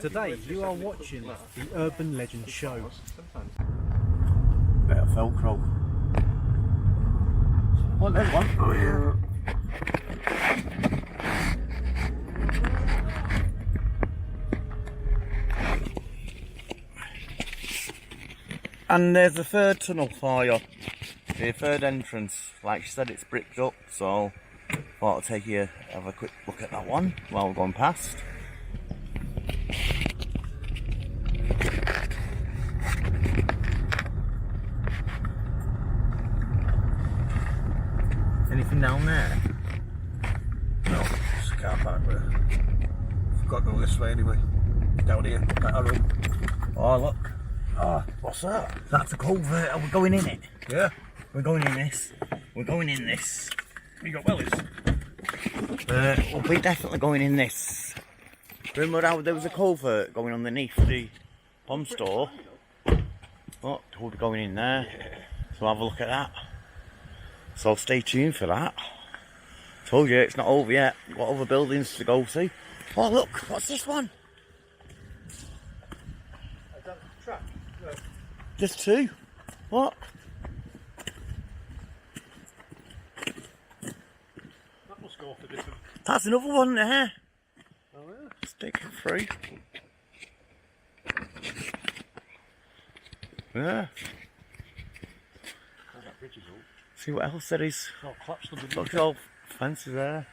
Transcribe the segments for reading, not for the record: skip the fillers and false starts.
Today you are watching the Urban Legend Show. Bit of Velcro. Oh, there's one. Oh, yeah. And there's the third tunnel for you. The third entrance. Like she said, it's bricked up, so thought I'll take you have a quick look at that one while we're going past. Anything down there? No, it's a car park there. I've got to go this way anyway. Down here, that arrow. Oh, look. Oh, what's that? That's a culvert. Are we going in it? Yeah. We're going in this. We're going in this. You got wellies? We're definitely going in this. Remember how there was a culvert going underneath the pump store? Oh, we'll be going in there. So have a look at that. So stay tuned for that. Told you it's not over yet. Got other buildings to go see. Oh look, what's this one? Track? No. Just two. What? That must go for different. That's another one there. Oh yeah. Stick it through. Yeah. Oh, that bridge is up. See what else there is. Oh, collapsed underneath. Look at all fences there.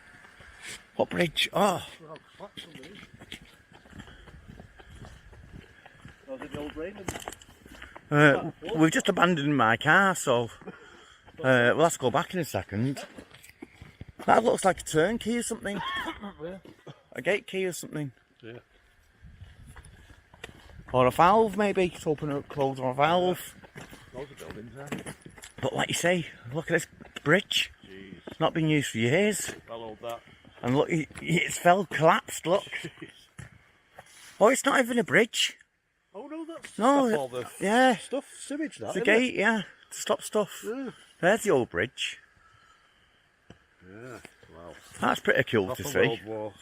What bridge? Oh. Oh, collapsed underneath. Oh, the old Raymond. We've just abandoned my car, so we'll have to go back in a second. That looks like a turnkey or something. Yeah. A gate key or something. Yeah. Or a valve maybe, to open up, close on a valve. Loads of buildings there. But like you say, look at this bridge. Jeez. It's not been used for years. Well old that. And look, it's collapsed, look. Oh, it's not even a bridge. Oh no, that's No, all the yeah. stuff, sewage that. It's a isn't it? gate, yeah, to stop stuff. Yeah. There's the old bridge. Yeah. Wow. That's pretty cool Proper to see. World War.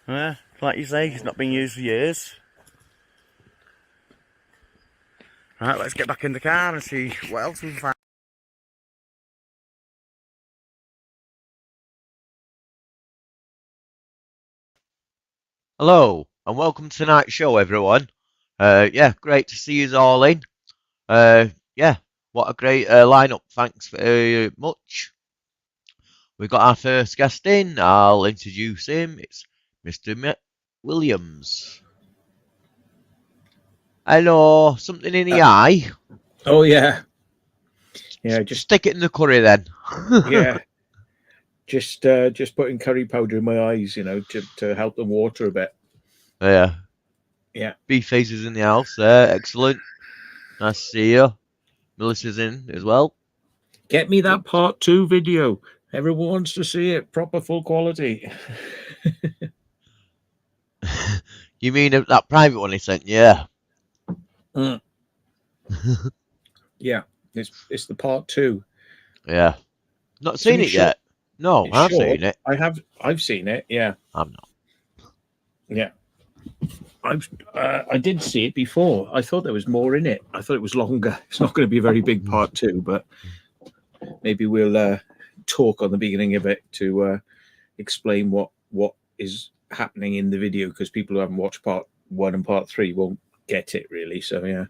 Yeah, like you say, it's not been used for years. Right, let's get back in the car and see what else we can find. Hello and welcome to tonight's show, everyone. Yeah, great to see you all in. Yeah, what a great lineup. Thanks very much. We've got our first guest in. I'll introduce him. It's Mr. Williams. Hello, something in the eye? Oh yeah, yeah. Just Stick it in the curry then. yeah, just putting curry powder in my eyes, you know, to help them water a bit. Yeah. Yeah. Beef faces in the house there. Excellent. Nice to see you. Melissa's in as well. Get me that part 2 video. Everyone wants to see it, proper full quality. You mean that private one he sent? Yeah. Mm. Yeah, it's the part 2. Yeah. Not seen you it sure? yet. No, I've Sure. seen it. I've seen it. Yeah, I'm not. yeah. I did see it before. I thought there was more in it. I thought it was longer. It's not going to be a very big part 2, but maybe we'll talk on the beginning of it to explain what is happening in the video, because people who haven't watched part 1 and part 3 won't get it really. So yeah.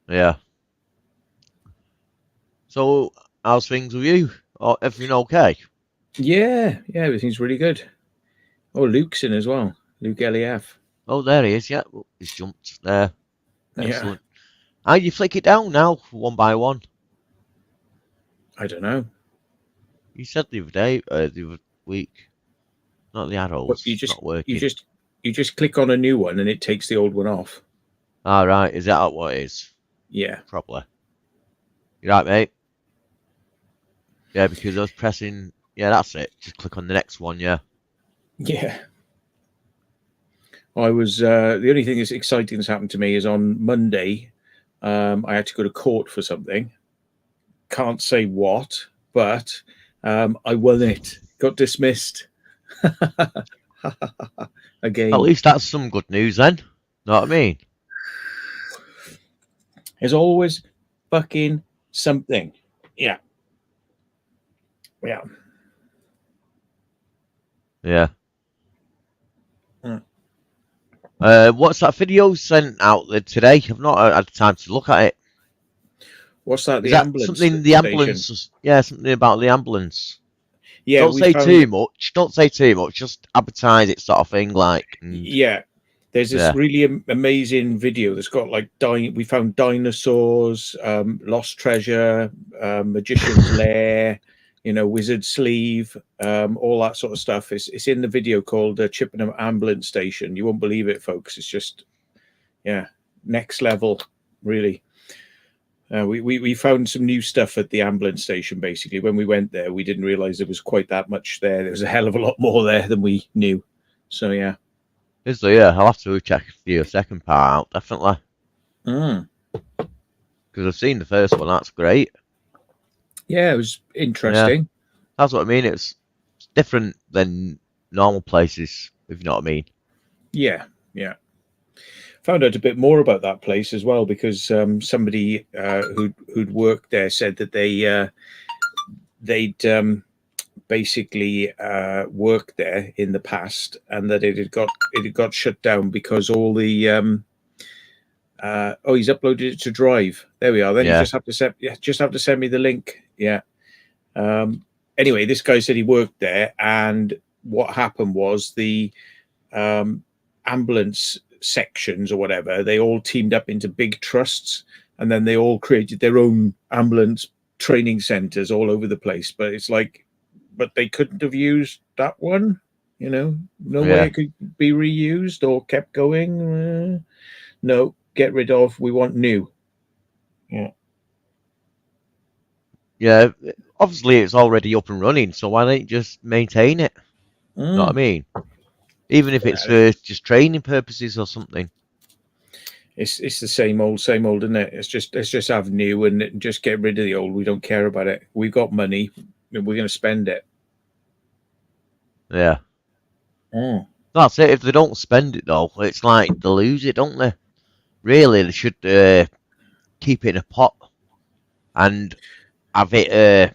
Yeah. So, how's things with you? Oh, everything okay? Yeah, everything's really good. Oh, Luke's in as well. Luke Eliaf. Oh, there he is. Yeah, oh, he's jumped there. Yeah. Excellent. How do you flick it down now, one by one? I don't know. You said the other day, the other week, not the arrows. What, you just not working. you just click on a new one and it takes the old one off. All right, is that what it is? Yeah. Probably. You right, mate? Yeah, because I was pressing. Yeah, that's it. Just click on the next one. Yeah. Yeah. I was the only thing that's exciting that's happened to me is on Monday. I had to go to court for something. Can't say what, but I won it. Got dismissed. At Again, least that's some good news then. Know what I mean? there's always fucking something. Yeah. Yeah. Yeah. Mm. What's that video sent out there today? I've not had time to look at it. What's that? Is The that ambulance something the station. ambulance? Yeah, something about the ambulance. Yeah, Don't we say found. too much. Don't say too much. Just advertise it, sort of thing. Like, Yeah, there's this yeah. really amazing video that's got like we found dinosaurs, lost treasure, magician's lair, wizard sleeve, all that sort of stuff. It's in the video called Chippenham Ambulance Station. You won't believe it, folks. It's just, yeah, next level, really. We found some new stuff at the ambulance station. Basically, when we went there, we didn't realize there was quite that much there. There was a hell of a lot more there than we knew. So yeah. Is there? Yeah, I'll have to check the second part out, definitely. Mm. Because I've seen the first one. That's great. Yeah, it was interesting. That's what I mean. It's different than normal places, if you know what I mean. Yeah. Found out a bit more about that place as well because somebody who'd worked there said that they'd basically worked there in the past and that it had got shut down because all the he's uploaded it to Drive. There we are. Then you just have to send me the link. Yeah. Anyway, this guy said he worked there, and what happened was the ambulance sections or whatever, they all teamed up into big trusts, and then they all created their own ambulance training centers all over the place. But it's like, but they couldn't have used that one, no way it could be reused or kept going. No, get rid of. We want new. Yeah, obviously it's already up and running, so why don't you just maintain it? Know what I mean? Even if it's for just training purposes or something. It's the same old, isn't it? Let's just have new and just get rid of the old. We don't care about it. We've got money, and we're going to spend it. Yeah. That's it. If they don't spend it though, it's like they lose it, don't they? Really, they should keep it in a pot and have it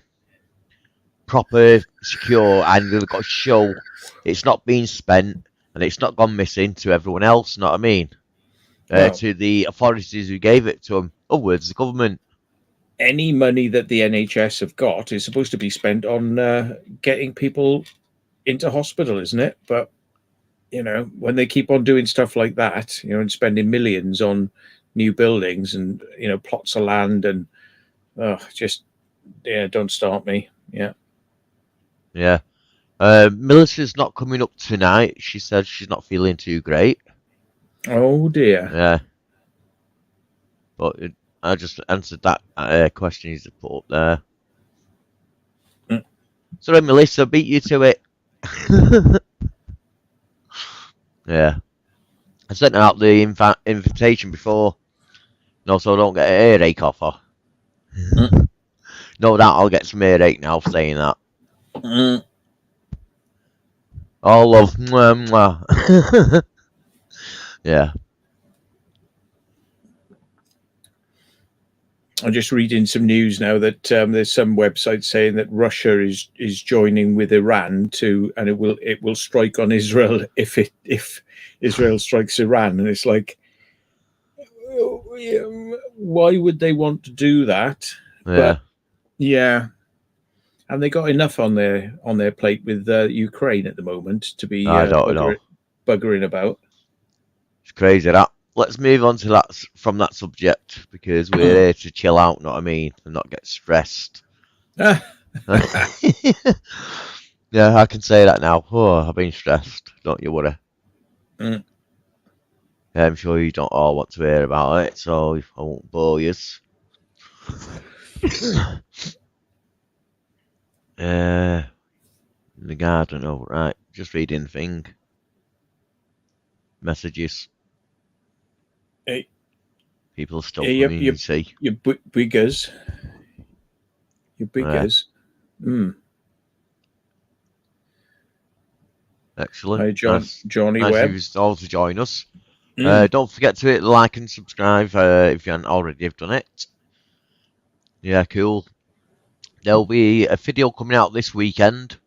proper, secure, and they've got to show it's not being spent and it's not gone missing to everyone else. Know what I mean? To the authorities who gave it to them. Other words, the government. Any money that the NHS have got is supposed to be spent on getting people into hospital, isn't it? But when they keep on doing stuff like that, and spending millions on new buildings and plots of land and don't start me. Yeah. Melissa's not coming up tonight. She said she's not feeling too great. Oh dear. Yeah. But I just answered that question he's put up there. Sorry, Melissa, beat you to it. Yeah. I sent out the invitation before. No, so I don't get an earache off her. No doubt I'll get some earache now for saying that. All love. Mwah, mwah. Yeah. I'm just reading some news now that there's some websites saying that Russia is joining with Iran and it will strike on Israel if Israel strikes Iran, and it's like, why would they want to do that? Yeah. But, and they got enough on their plate with Ukraine at the moment to be buggering about. It's crazy that. Let's move on to that from that subject because we're here to chill out, know what I mean, and not get stressed. Yeah, I can say that now. Oh, I've been stressed. Don't you worry. Yeah, I'm sure you don't all want to hear about it, so I won't bore you. In the garden, oh right, just reading the thing. Messages. Hey. People still coming, you see. Your biggers. Your biggers. Excellent. Hi, Johnny nice Webb. of you all to join us. Mm. Don't forget to hit like and subscribe if you haven't already done it. Yeah, cool. There'll be a video coming out this weekend.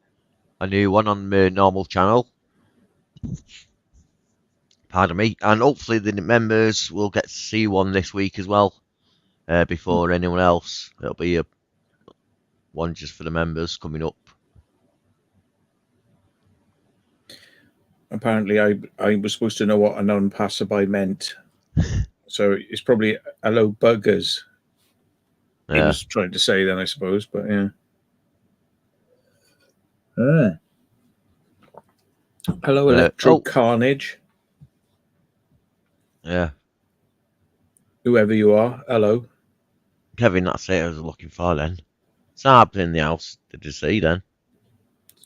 A new one on my normal channel. Pardon me. And hopefully the members will get to see one this week as well. Before anyone else. It'll be a one just for the members coming up. Apparently, I was supposed to know what a non-passerby meant. So it's probably hello buggers. He Yeah. was trying to say then, I suppose, but yeah. Hello, Electro Carnage. Yeah. Whoever you are, hello. Kevin, that's it I was looking for then. Saab in the house. Did you see then?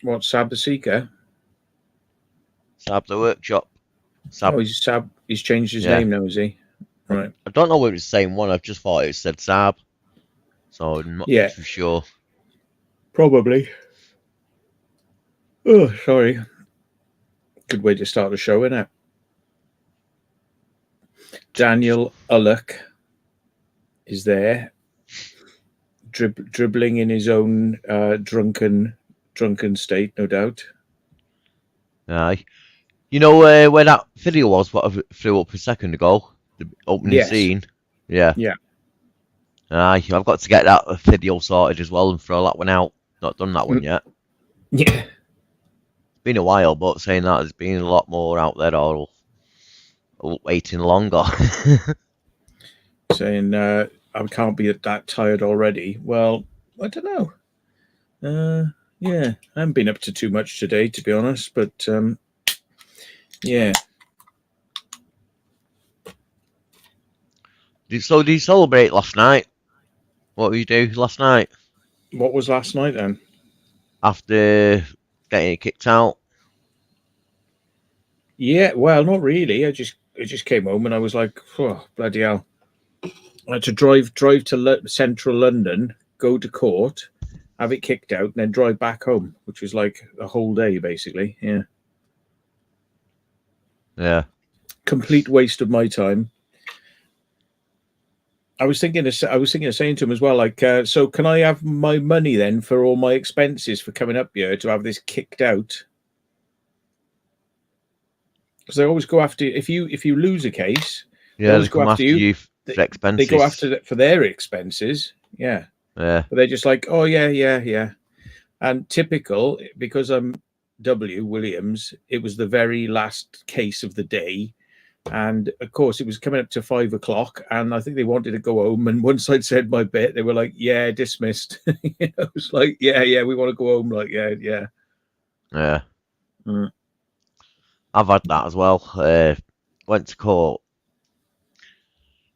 What, Sab the Seeker? Saab the workshop. Saab. Oh, he's Sab. He's changed his name now, is he? Right. I don't know whether it's the same one. I've just thought it said Saab. So I'm not too sure. Probably. Oh, sorry. Good way to start the show, isn't it? Daniel Ulloch is there, dribbling in his own drunken state, no doubt. Aye. You know where that video was, what I threw up a second ago? The opening scene? Yeah. Yeah. Aye, I've got to get that video sorted as well and throw that one out. Not done that one yet. Yeah. It's been a while, but saying that, there's been a lot more out there or waiting longer. Saying I can't be that tired already. Well, I don't know. Yeah, I haven't been up to too much today, to be honest, but yeah. So did you celebrate last night? What did you do last night? What was last night then? After getting kicked out? Yeah, well, not really. I just came home and I was like, oh, bloody hell. I had to drive to central London, go to court, have it kicked out, and then drive back home, which was like a whole day, basically. Yeah. Yeah. Complete waste of my time. I was thinking of saying to him as well, like, so can I have my money then for all my expenses for coming up here to have this kicked out? Because they always go after if you lose a case. Yeah, they always come after you for expenses. They go after for their expenses. Yeah. Yeah. But they're just like, oh yeah. And typical, because I'm W. Williams, it was the very last case of the day. And of course, it was coming up to 5 o'clock, and I think they wanted to go home. And once I'd said my bit, they were like, "Yeah, dismissed." It was like, "Yeah, we want to go home." Like, yeah. Yeah. I've had that as well. Went to court.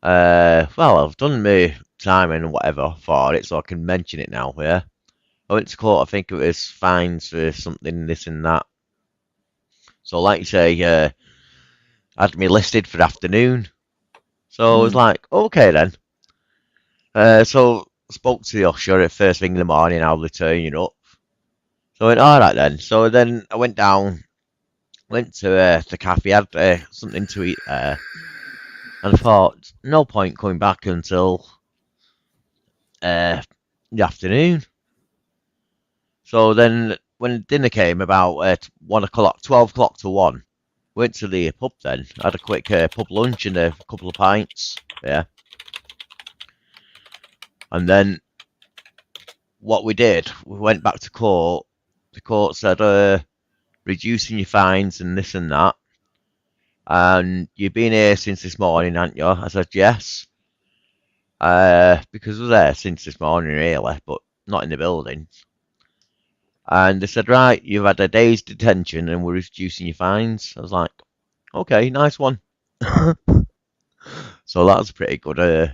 Well, I've done my time and whatever for it, so I can mention it now. Yeah. I went to court. I think it was fines for something, this and that. So, like you say, had me listed for afternoon. So I was like, okay then. So spoke to the usher at first thing in the morning, how they turn you up. So I went, alright then. So then I went down, went to the cafe, had something to eat there. And I thought, no point coming back until the afternoon. So then when dinner came about 1 o'clock, 12 o'clock to 1, went to the pub then, had a quick pub lunch and a couple of pints, yeah. And then what we did, we went back to court. The court said, reducing your fines and this and that. And you've been here since this morning, haven't you? I said, yes. Because I was there since this morning, really, but not in the building. And they said, right, you've had a day's detention and we're reducing your fines. I was like, okay, nice one. So that was a pretty good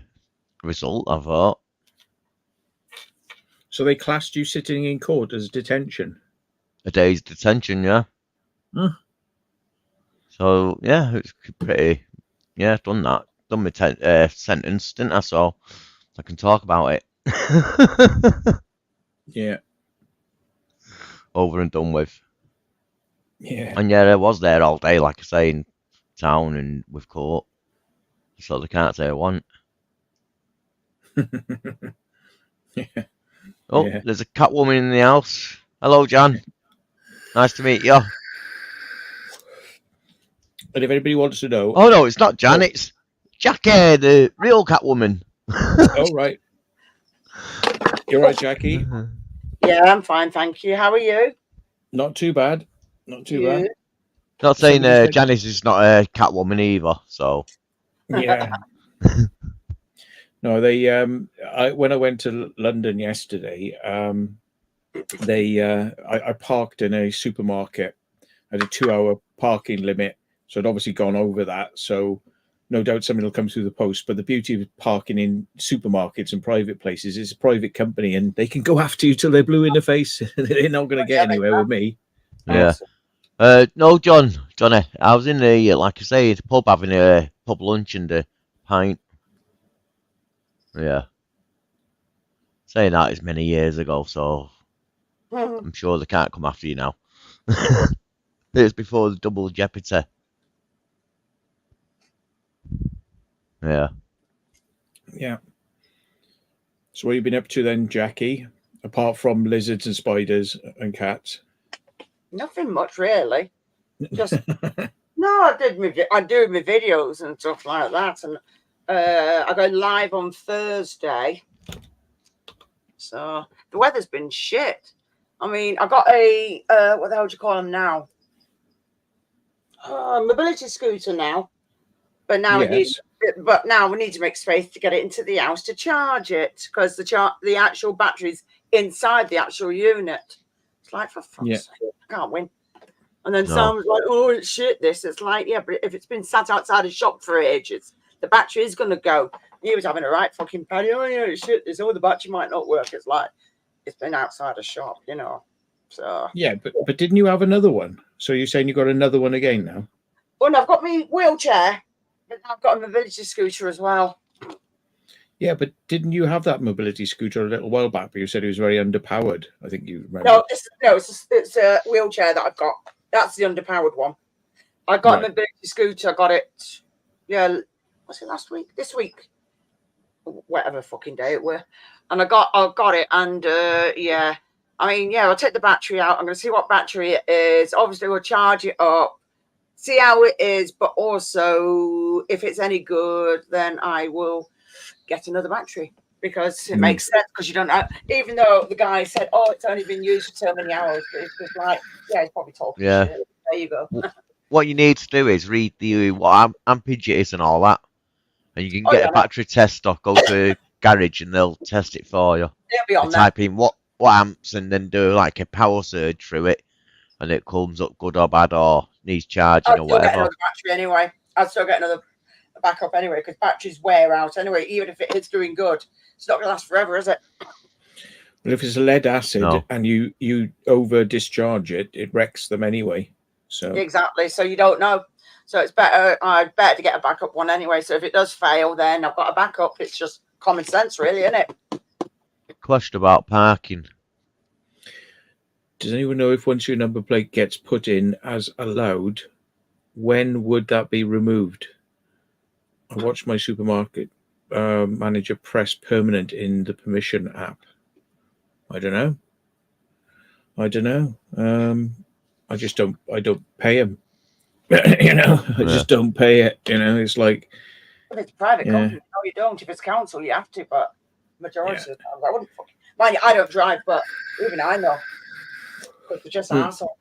result, I thought. So they classed you sitting in court as detention? A day's detention, yeah. So, yeah, it's pretty, yeah, done that. Done my sentence, didn't I? So I can talk about it. Yeah. Over and done with. Yeah. And yeah, I was there all day, like I say, in town and with court. So they can't say I want. Yeah. Oh, Yeah. there's a cat woman in the house. Hello, Jan. Nice to meet you. And if anybody wants to know, Oh no, it's not Jan, Oh. it's Jackie, the real cat woman. oh right, you're right, Jackie. Yeah, I'm fine, thank you. How are you? Not too bad. Not too You? Not saying Somebody said- Janice is not a cat woman either, so. bad. Yeah. No, they. When I went to London yesterday, I parked in a supermarket. I had a 2-hour parking limit, so I'd obviously gone over that. So no doubt something will come through the post. But the beauty of parking in supermarkets and private places is a private company, and they can go after you till they're blue in the face. They're not going to get anywhere with me. Yeah. No, Johnny, I was in the, like I say, the pub having a pub lunch and a pint. Yeah. Saying that is many years ago, so I'm sure they can't come after you now. It was before the double jeopardy. Yeah. Yeah. So what have you been up to then, Jackie? Apart from lizards and spiders and cats. Nothing much really. Just no, I do my videos and stuff like that, and I go live on Thursday. So the weather's been shit. I mean, I got a what the hell do you call them now? Mobility scooter now, but now it needs. But now we need to make space to get it into the house to charge it because the actual battery's inside the actual unit. It's like, for fuck's sake, I can't win. And then someone's like, oh, it's shit, this. It's like, yeah, but if it's been sat outside a shop for ages, the battery is going to go. He was having a right fucking penny. Oh, yeah, it's shit, this. Oh, the battery might not work. It's like, it's been outside a shop, you know. So yeah, but didn't you have another one? So you're saying you got another one again now? Well, no, I've got my wheelchair, but I've got a mobility scooter as well. Yeah, but didn't you have that mobility scooter a little while back? But you said it was very underpowered. I think you remember. No, it's a wheelchair that I've got. That's the underpowered one. I got a mobility scooter. I got it. Yeah, was it last week? This week, whatever fucking day it were. And I got it, and yeah. I mean, yeah, I'll take the battery out. I'm going to see what battery it is. Obviously, we'll charge it up, see how it is, but also if it's any good, then I will get another battery because it makes sense because you don't know. Even though the guy said, "Oh, it's only been used for so many hours," but it's just like, yeah, he's probably talking shit. There you go. What you need to do is read the what ampage it is and all that, and you can get a battery test or go to a garage and they'll test it for you. It'll be on there. Type in what amps and then do like a power surge through it, and it comes up good or bad or needs charging or whatever. Get battery anyway. I'll still get another backup anyway because batteries wear out anyway. Even if it is doing good, it's not going to last forever, is it? Well, if it's lead acid and you over discharge it, it wrecks them anyway. So exactly. So you don't know. So it's better. I'd better to get a backup one anyway. So if it does fail, then I've got a backup. It's just common sense, really, isn't it? Question about parking. Does anyone know if once your number plate gets put in as allowed, when would that be removed? I watched my supermarket manager press permanent in the permission app. I don't know. I don't pay him. You know, I just don't pay it. You know, it's like. If it's a private company, no, you don't. If it's council, you have to. But majority of the time, I wouldn't. Mind you, I don't drive, but even I know. Because they're just assholes.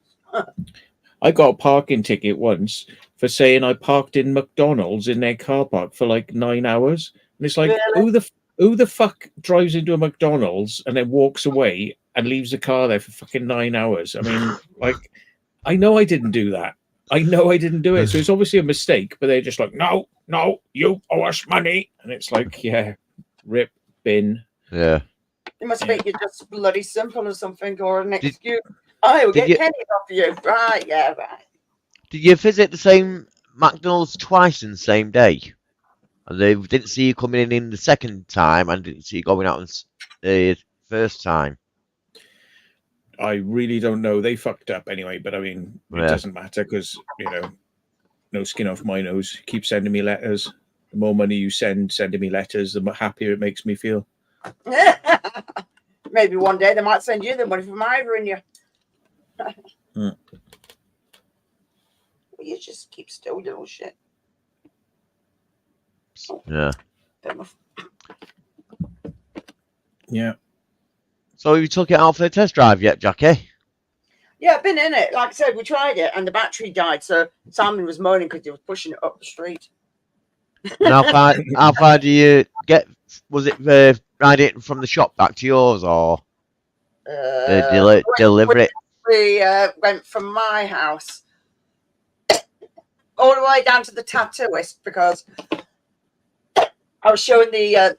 I got a parking ticket once for saying I parked in McDonald's in their car park for like 9 hours, and it's like, really? Who the fuck drives into a McDonald's and then walks away and leaves the car there for fucking 9 hours? I mean, like, I know I didn't do that. I know I didn't do it. So it's obviously a mistake, but they're just like, no, you owe us money. And it's like, yeah, rip, bin. Yeah. It must make you just bloody simple or something, or an excuse. I will get pennies off you. Right, yeah, right. Did you visit the same McDonald's twice in the same day? And they didn't see you coming in the second time and didn't see you going out the first time? I really don't know. They fucked up anyway, but I mean, it Yeah. doesn't matter because, you know, no skin off my nose. Keep sending me letters. The more money you sending me letters, the happier it makes me feel. Maybe one day they might send you the money from Ivor you. You just keep still, little shit. Yeah. Yeah. So you took it out for a test drive yet, Jackie? Yeah, I've been in it. Like I said, we tried it and the battery died. So Simon was moaning because he was pushing it up the street. And how far do you get? Was it ride it from the shop back to yours, or deliver it? We went from my house all the way down to the tattooist because I was showing the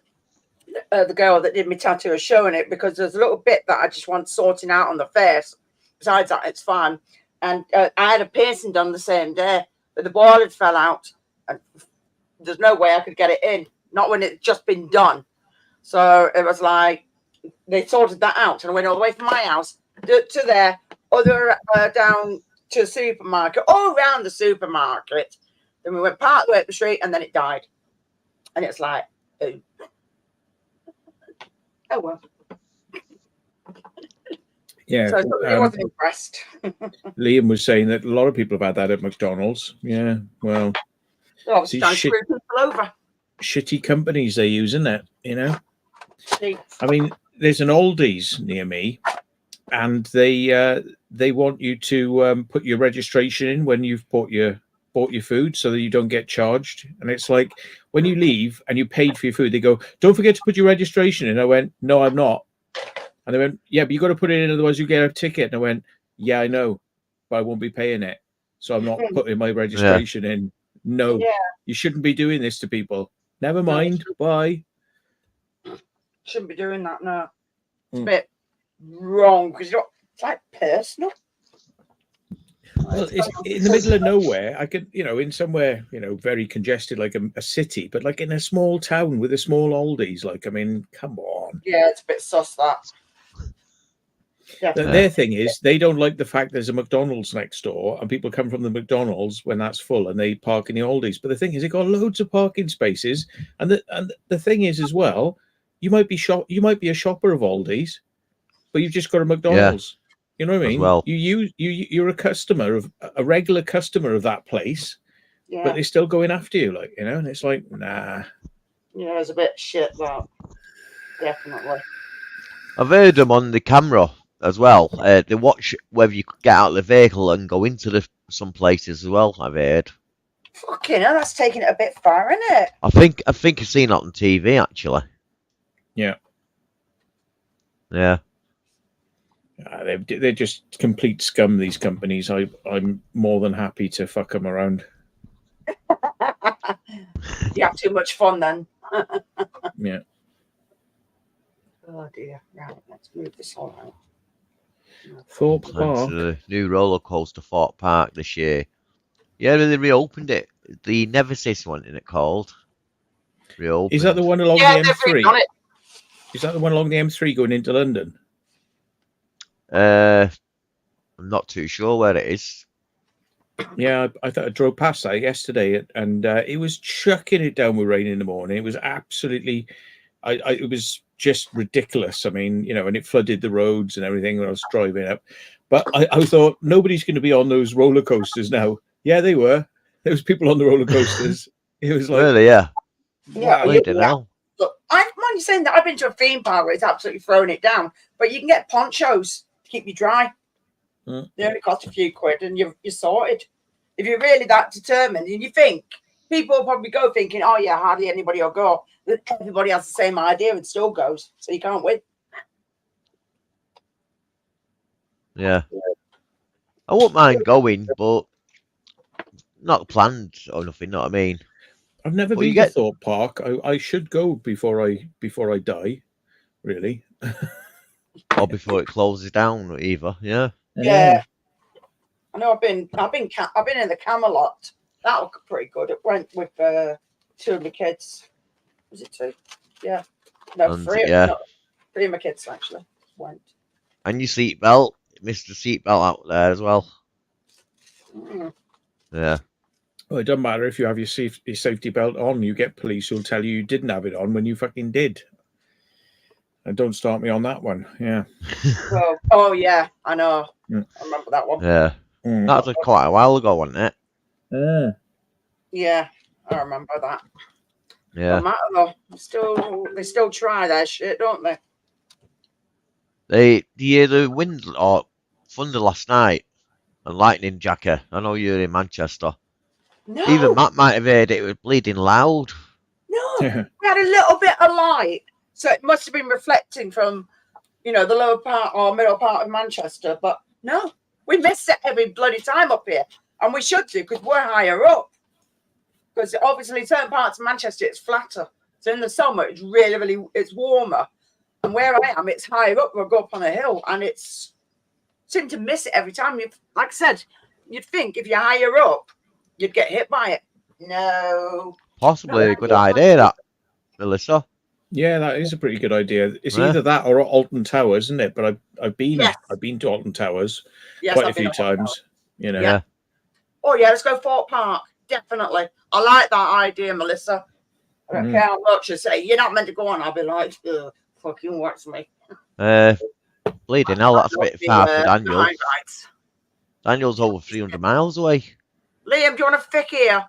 girl that did my tattoo, was showing it because there's a little bit that I just want sorting out on the face. Besides that, it's fine. And I had a piercing done the same day, but the ball had fell out. And there's no way I could get it in, not when it's just been done. So it was like they sorted that out, and I went all the way from my house to there, other down to the supermarket, all around the supermarket. Then we went part of the way up the street, and then it died. And it's like, oh well. Yeah. So I wasn't impressed. Liam was saying that a lot of people have had that at McDonald's. Yeah. Well, I was trying to screw people over. Shitty companies they use, isn't it? You know. I mean, there's an Aldi's near me, and they want you to put your registration in when you've bought your food so that you don't get charged. And it's like when you leave and you paid for your food, they go, "Don't forget to put your registration in." I went, "No, I'm not." And they went, "Yeah, but you got to put it in, otherwise you get a ticket." And I went, "Yeah, I know, but I won't be paying it, so I'm not putting my registration in." No, you shouldn't be doing this to people. Never mind. Bye. Shouldn't be doing that. No, it's a bit wrong because it's like personal. Well, it's in the middle of nowhere. I could, in somewhere, very congested, like a city, but like in a small town with a small Aldi's. Like, I mean, come on. Yeah, it's a bit sus that. Their thing is they don't like the fact there's a McDonald's next door and people come from the McDonald's when that's full and they park in the Aldi's. But the thing is, they got loads of parking spaces, and the thing is as well, you might be a shopper of Aldi's, but you've just got a McDonald's. You know what I mean? Well. You're a regular customer of that place, but they're still going after you, and it's like, nah. Yeah, it's a bit shit that. Definitely. I've heard them on the camera as well. They watch whether you could get out of the vehicle and go into some places as well. I've heard. Fucking hell, that's taking it a bit far, isn't it? I think I've seen it on TV actually. Yeah. Yeah. They're just complete scum. These companies. I'm more than happy to fuck them around. You have too much fun then. Yeah. Oh dear. Right, let's move this all out. Thorpe Park. The new roller coaster Thorpe Park this year. Yeah, they reopened it. The Nemesis one, isn't it called? Reopened. Is that the one along the M3? Done it. Is that the one along the M3 going into London? I'm not too sure where it is. Yeah, I thought I drove past that yesterday, and it was chucking it down with rain in the morning. It was absolutely, it was just ridiculous. I mean, and it flooded the roads and everything when I was driving up. But I thought nobody's going to be on those roller coasters now. Yeah, they were. There was people on the roller coasters. It was like, really, yeah. Yeah, I don't know. Look, I mind you saying that I've been to a theme park where it's absolutely thrown it down, but you can get ponchos to keep you dry. They only cost a few quid, and you're sorted. If you're really that determined, and you think people will probably go thinking, "Oh yeah, hardly anybody will go." But everybody has the same idea and still goes, so you can't win. Yeah. I wouldn't mind going, but not planned or nothing. Know what I mean? I've never been to Thorpe Park. I should go before I die, really. Or before it closes down, either. Yeah. Yeah. I know. I've been in the Camelot. That looked pretty good. It went with 2 of my kids. Was it 2? Yeah. No, 3. Yeah. No, 3 of my kids actually went. And your seatbelt. missed the seatbelt out there as well. Mm. Yeah. Well, it doesn't matter if you have your safety belt on. You get police who'll tell you didn't have it on when you fucking did. And don't start me on that one. Yeah. Well, oh yeah, I know. Mm. I remember that one. Yeah. Mm. That was quite a while ago, wasn't it? Yeah, I remember that. Yeah. No matter though, they still try their shit, don't they? Do you hear the wind or thunder last night and lightning, Jacker? I know you're in Manchester. No, Even Matt might have heard it. It was bleeding loud. no. We had a little bit of light, so it must have been reflecting from, the lower part or middle part of Manchester. But no, we miss it every bloody time up here, and we should do because we're higher up. Because obviously, certain parts of Manchester it's flatter, so in the summer it's really it's warmer, and where I am it's higher up. We'll go up on a hill, and seem to miss it every time. Like I said, you'd think if you're higher up, you'd get hit by it. No. Possibly a good idea, that, Melissa. Yeah, that is a pretty good idea. It's Yeah. either that or Alton Towers, isn't it? But I've been Yes. to Alton Towers Yes, quite a I've been few up on times. You know. Yeah. Oh yeah, let's go Fort Park. Definitely. I like that idea, Melissa. I don't care how much you say. You're not meant to go on. I'll be like, fucking watch me. Bleeding hell, that's a bit far for Daniel. Highlights. Daniel's over 300 miles away. Liam, do you want a fic here?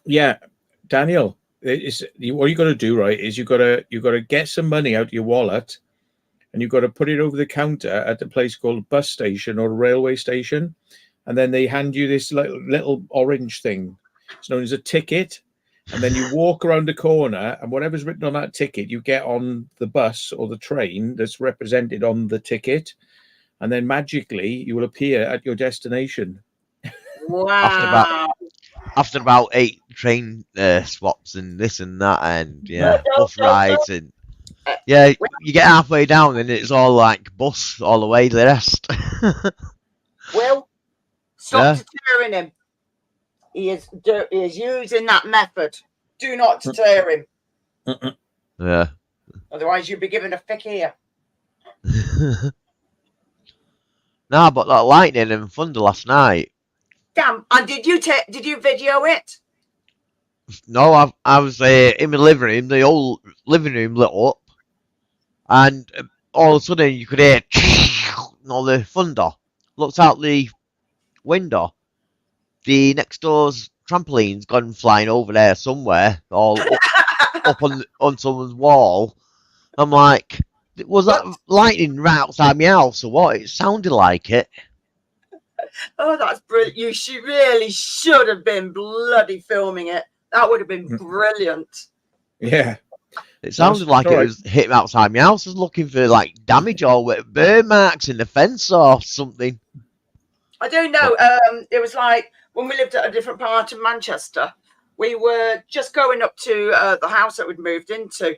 Yeah, Daniel. What you got to do, right, is you got to get some money out of your wallet, and you've got to put it over the counter at the place called bus station or railway station, and then they hand you this little orange thing. It's known as a ticket, and then you walk around the corner, and whatever's written on that ticket, you get on the bus or the train that's represented on the ticket, and then magically you will appear at your destination. Wow. After about 8 train swaps and this and that, and bus rides, and you get halfway down and it's all like bus all the way to the rest. Will, stop deterring him. He is using that method. Do not deter him. Yeah. Otherwise, you'll be given a fic here. Nah, but that lightning and thunder last night. Damn! And did you video it? No, I was in my living room. The old living room lit up, and all of a sudden you could hear all the thunder. Looked out the window. The next door's trampoline's gone flying over there somewhere, all up on someone's wall. I'm like, was that lightning right outside my house or what? It sounded like it. Oh, that's brilliant. You really should have been bloody filming it. That would have been brilliant. Yeah. It sounded like it was hitting outside my house. I was looking for like damage or burn marks in the fence or something. I do know. It was like when we lived at a different part of Manchester, we were just going up to the house that we'd moved into,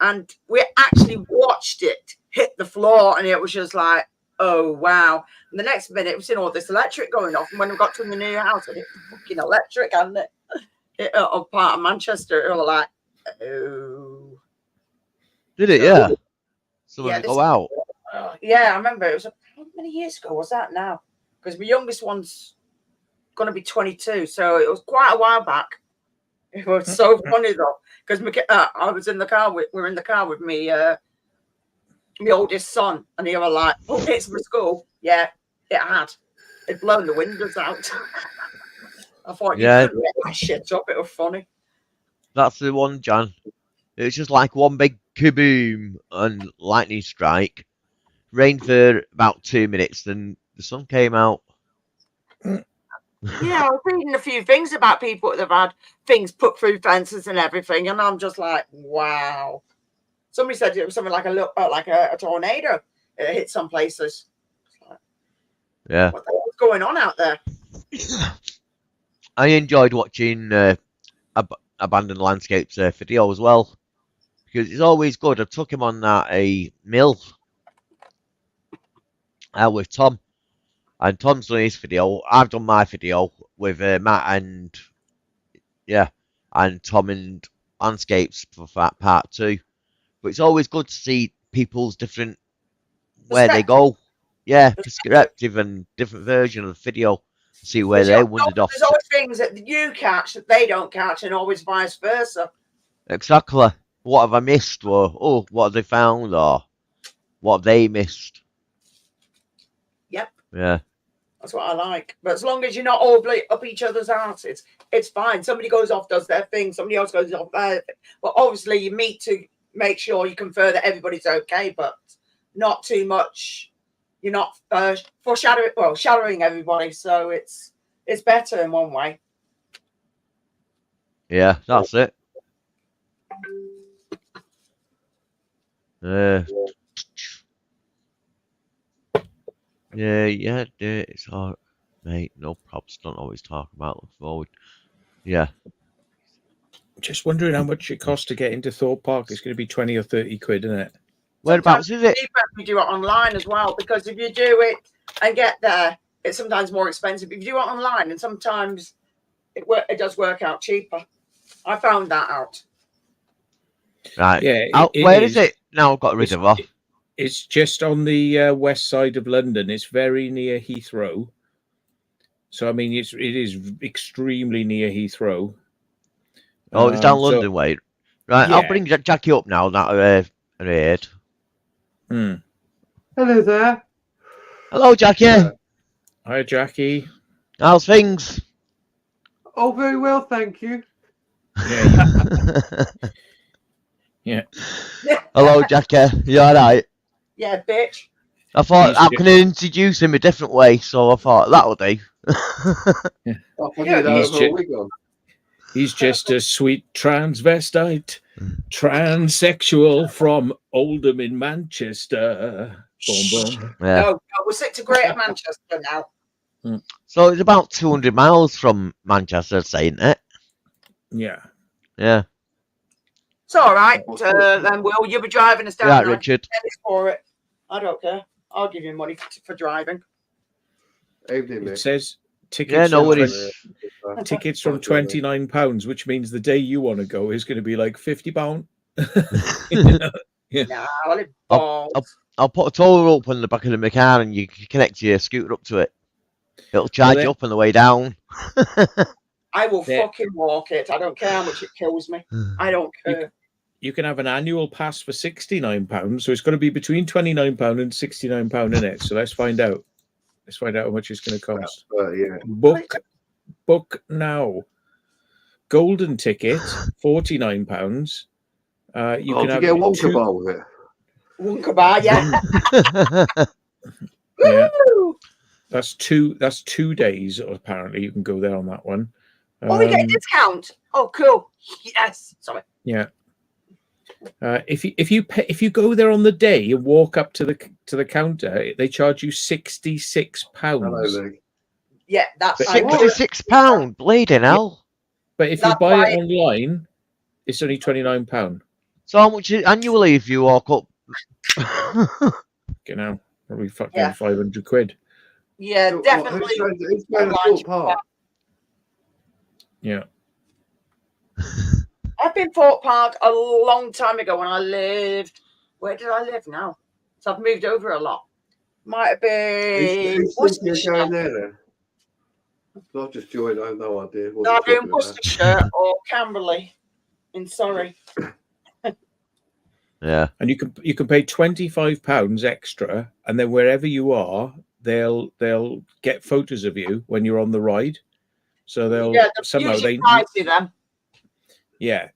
and we actually watched it hit the floor, and it was just like, oh wow. And the next minute we've seen all this electric going off, and when we got to the new house, it hit the fucking electric, and it up part of Manchester, it was like, oh. Did it? Yeah. Someone go out. Yeah, I remember it was how many years ago was that now? Because my youngest one's going to be 22, so it was quite a while back. It was so funny though, because I was in the car. We were in the car with me, my oldest son, and he was like, "Oh, it's for school." Yeah, it had. It'd blown the windows out. I thought, you could get that shit up. It was funny. That's the one, Jan. It was just like one big kaboom and lightning strike. Rained for about 2 minutes, then the sun came out. Yeah, I was reading a few things about people that have had things put through fences and everything, and I'm just like, wow. Somebody said it was something like a tornado. It hit some places. Yeah. What the hell's going on out there? I enjoyed watching Abandoned Landscapes video as well, because it's always good. I took him on that mill with Tom, and Tom's done his video. I've done my video with Matt and Tom and Landscapes for part 2. But it's always good to see people's different where they go. yeah, perspective and different version of the video. See where they wandered off. There's always things that you catch that they don't catch, and always vice versa. Exactly. What have I missed? Or what have they found? Or what have they missed? Yep. Yeah. That's what I like. But as long as you're not all up each other's asses, it's fine. Somebody goes off, does their thing. Somebody else goes off their thing. But obviously, you meet to make sure you confer that everybody's okay, but not too much. You're not shadowing everybody. So it's better in one way. Yeah, that's it. Yeah, it's all mate, no props, don't always talk about the forward. Yeah. Just wondering how much it costs to get into Thorpe Park. It's going to be 20 or 30 quid, isn't it? Whereabouts is it? You do it online as well, because if you do it and get there, it's sometimes more expensive. If you do it online, and sometimes it does work out cheaper. I found that out. Right. Yeah. Where is it? Now I've got rid of her. It's just on the west side of London. It's very near Heathrow. So I mean, it is extremely near Heathrow. Oh, it's down London way. Right, yeah. I'll bring Jackie up now. That I heard. Hello there. Hello, Jackie. Hi, Jackie. How's things? Oh, very well, thank you. Yeah. Yeah. Hello, Jackie. You alright? Yeah, bitch. I thought I could introduce him a different way, so I thought that'll do. He's just a sweet transvestite, transsexual from Oldham in Manchester. Boom, boom. Yeah. No, we'll stick to Greater Manchester now. So it's about 200 miles from Manchester, ain't it? Yeah. Yeah. It's all right. Then Will, you'll be driving us down Yeah, there. Richard. For it. I don't care. I'll give you money for driving. It says tickets. Yeah, no worries. Tickets from £29, which means the day you want to go is going to be like £50. Yeah. I'll put a toll rope on the back of the car and you can connect your scooter up to it. It'll charge you up on the way down. I will fucking walk it. I don't care how much it kills me. I don't care. You can have an annual pass for £69, so it's going to be between £29 and £69 in it. So let's find out. Let's find out how much it's going to cost. Book now. Golden ticket, £49. You can have get a Wonka bar with it. Wonka bar, yeah. Yeah. That's 2 days. Or apparently, you can go there on that one. Oh, we get a discount. Oh, cool. Yes. Sorry. Yeah. If you go there on the day and walk up to the counter, they charge you £66. Yeah, that's £66. Bleeding hell. But if you buy it online, it's only £29. So how much annually if you walk up? You know, probably fucking 500 quid. Yeah, So, definitely. It's Thorpe Park. Yeah. I've been Thorpe Park a long time ago when I lived. Where did I live now? So I've moved over a lot. Might have been. Going there. I've just joined. I have no idea. No, I'm doing Worcestershire or Camberley in Surrey. Yeah. And you can pay £25 extra, and then wherever you are, they'll get photos of you when you're on the ride. So they'll somehow they them. Yeah.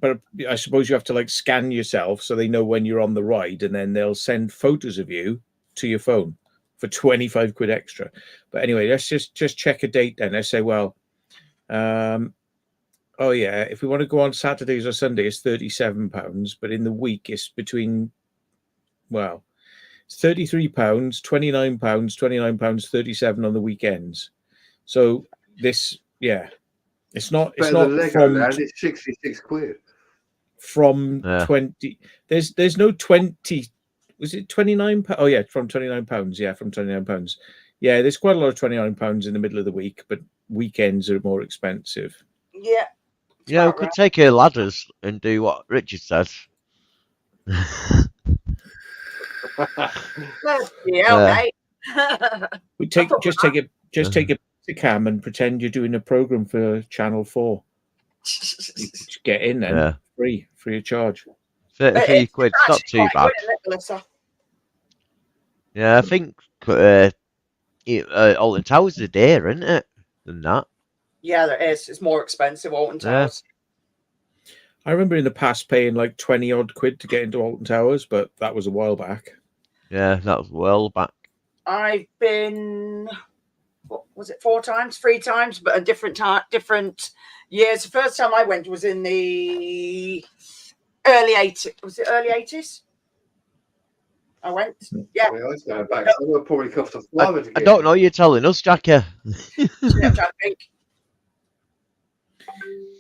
But I suppose you have to like scan yourself so they know when you're on the ride, and then they'll send photos of you to your phone for 25 quid extra. But anyway, let's just check a date then. Let's say, well, oh yeah, if we want to go on Saturdays or Sundays, it's £37, but in the week it's between, well, it's £33, £29, £29, 37 on the weekends. So this, yeah, it's not from it's 66 quid from 20. There's no 20. Was it £29? Oh yeah, from £29. Yeah, from £29. Yeah, there's quite a lot of £29 in the middle of the week, but weekends are more expensive. Yeah. Yeah, we could take her ladders and do what Richard says. Yeah, mate. We just take it to cam and pretend you're doing a program for Channel 4. You just get in then, Yeah. free of charge. 33 quid, it's not too bad. Yeah, I think Alton Towers are dear, isn't it? Than that. Yeah, there is. It's more expensive, Alton Towers. I remember in the past paying like 20 odd quid to get into Alton Towers, but that was a while back. Yeah, that was well back. I've been, what was it, 3 times, but at different years. The first time I went was in the early 80s. Was it early 80s? I went. Yeah. I mean, I was going back. So we'll probably cost a flyer to I get don't in. know, you're telling us, Jackie. I'm trying to think.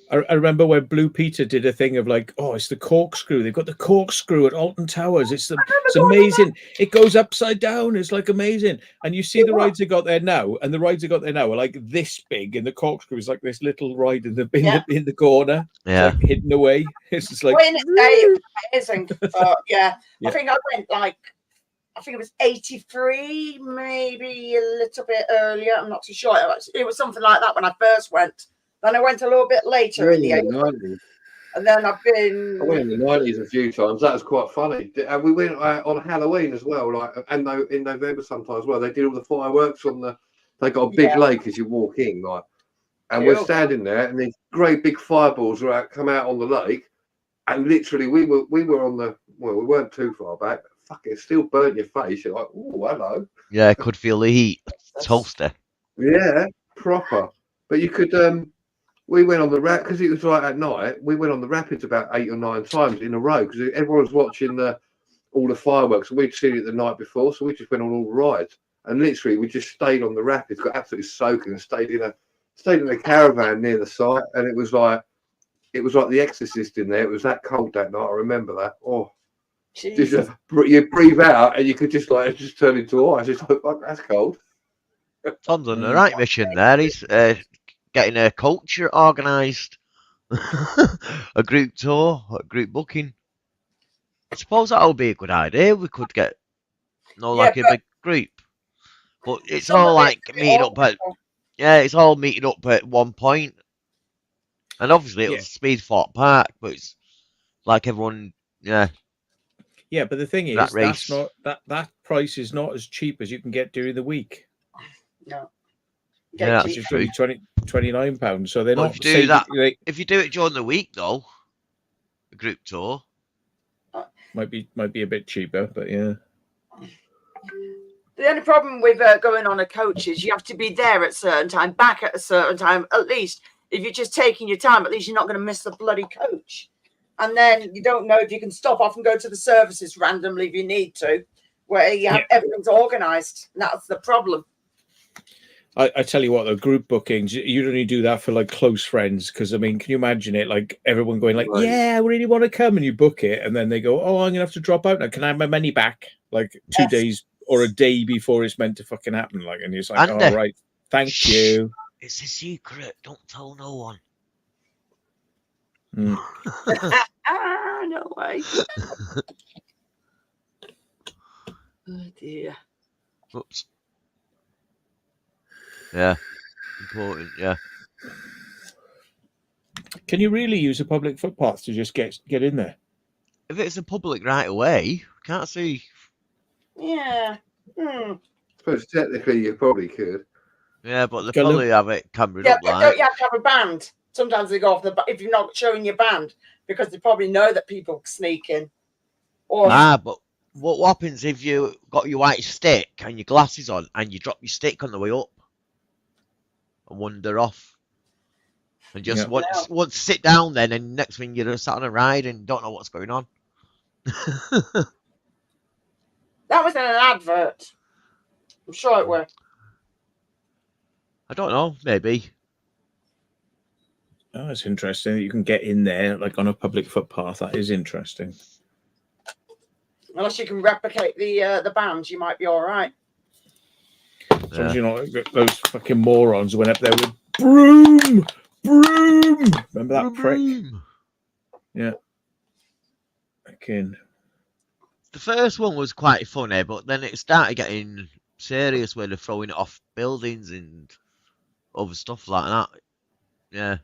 I remember when Blue Peter did a thing of like, oh, it's the corkscrew. They've got the corkscrew at Alton Towers. It's amazing. It goes upside down. It's like amazing. And you see the rides they got there now, and the rides they got there now are like this big, and the corkscrew is like this little ride in the corner. Yeah. It's like hidden away. It's just like Well, in its day, it was amazing. Yeah. I think I went like, I think it was 83, maybe a little bit earlier. I'm not too sure. It was something like that when I first went. Then I went a little bit later in the 90s. And then I've been. I went in the 90s a few times. That was quite funny. And we went on Halloween as well, like, and in November sometimes as well. They did all the fireworks on the. They got a big lake as you walk in, like, and we're standing there, and these great big fireballs come out on the lake, and literally we were on the. Well, we weren't too far back. Fuck, it still burnt your face. You're like, oh, hello. Yeah, I could feel the heat. Toaster. Yeah, proper. But you could. We went on the because it was like at night. We went on the rapids about 8 or 9 times in a row because everyone was watching all the fireworks. We'd seen it the night before, so we just went on all the rides. And literally, we just stayed on the rapids, got absolutely soaking, and stayed in a caravan near the site. And it was like The Exorcist in there. It was that cold that night. I remember that. Oh, just, you breathe out, and you could just turn into ice. It's like, fuck, that's cold. Tom's on the right mission there. He's getting a culture organised, a group tour, a group booking. I suppose that would be a good idea. We could get a big group, but it's all like meeting up at it's all meeting up at one point, and obviously it was Speedfort Park, but it's like everyone, yeah, but the thing is, that's not that price is not as cheap as you can get during the week. No. Yeah, that's true. £29. So they're not. If you do that, if you do it during the week, though, a group tour might be a bit cheaper, but yeah. The only problem with going on a coach is you have to be there at a certain time, back at a certain time. At least if you're just taking your time, at least you're not going to miss the bloody coach. And then you don't know if you can stop off and go to the services randomly if you need to, where you have everything's organised. That's the problem. I tell you what, the group bookings, you'd only do that for like close friends. Because I mean, can you imagine it? Like everyone going like, yeah, I really want to come, and you book it, and then they go, oh, I'm gonna have to drop out now. Can I have my money back? Like 2 days or a day before it's meant to fucking happen. Like, and it's like, all right, thank you. It's a secret. Don't tell no one. No way. Oh dear. Oops. Yeah, important. Yeah. Can you really use a public footpath to just get in there? If it's a public right away, can't see. Yeah. I suppose technically you probably could. Yeah, but they probably have it cambered up. Don't you have to have a band? Sometimes they go off if you're not showing your band because they probably know that people sneak in. But what happens if you got your white stick and your glasses on and you drop your stick on the way up and wander off and just want to sit down then, and next thing you're sat on a ride and don't know what's going on. That was in an advert. I'm sure it were. I don't know, maybe. Oh, it's interesting that you can get in there like on a public footpath. That is interesting. Unless you can replicate the bands, you might be all right. As long as you're not those fucking morons went up there with broom. Remember that prick? Yeah. Again. the first one was quite funny, but then it started getting serious where they're throwing it off buildings and other stuff like that. Yeah.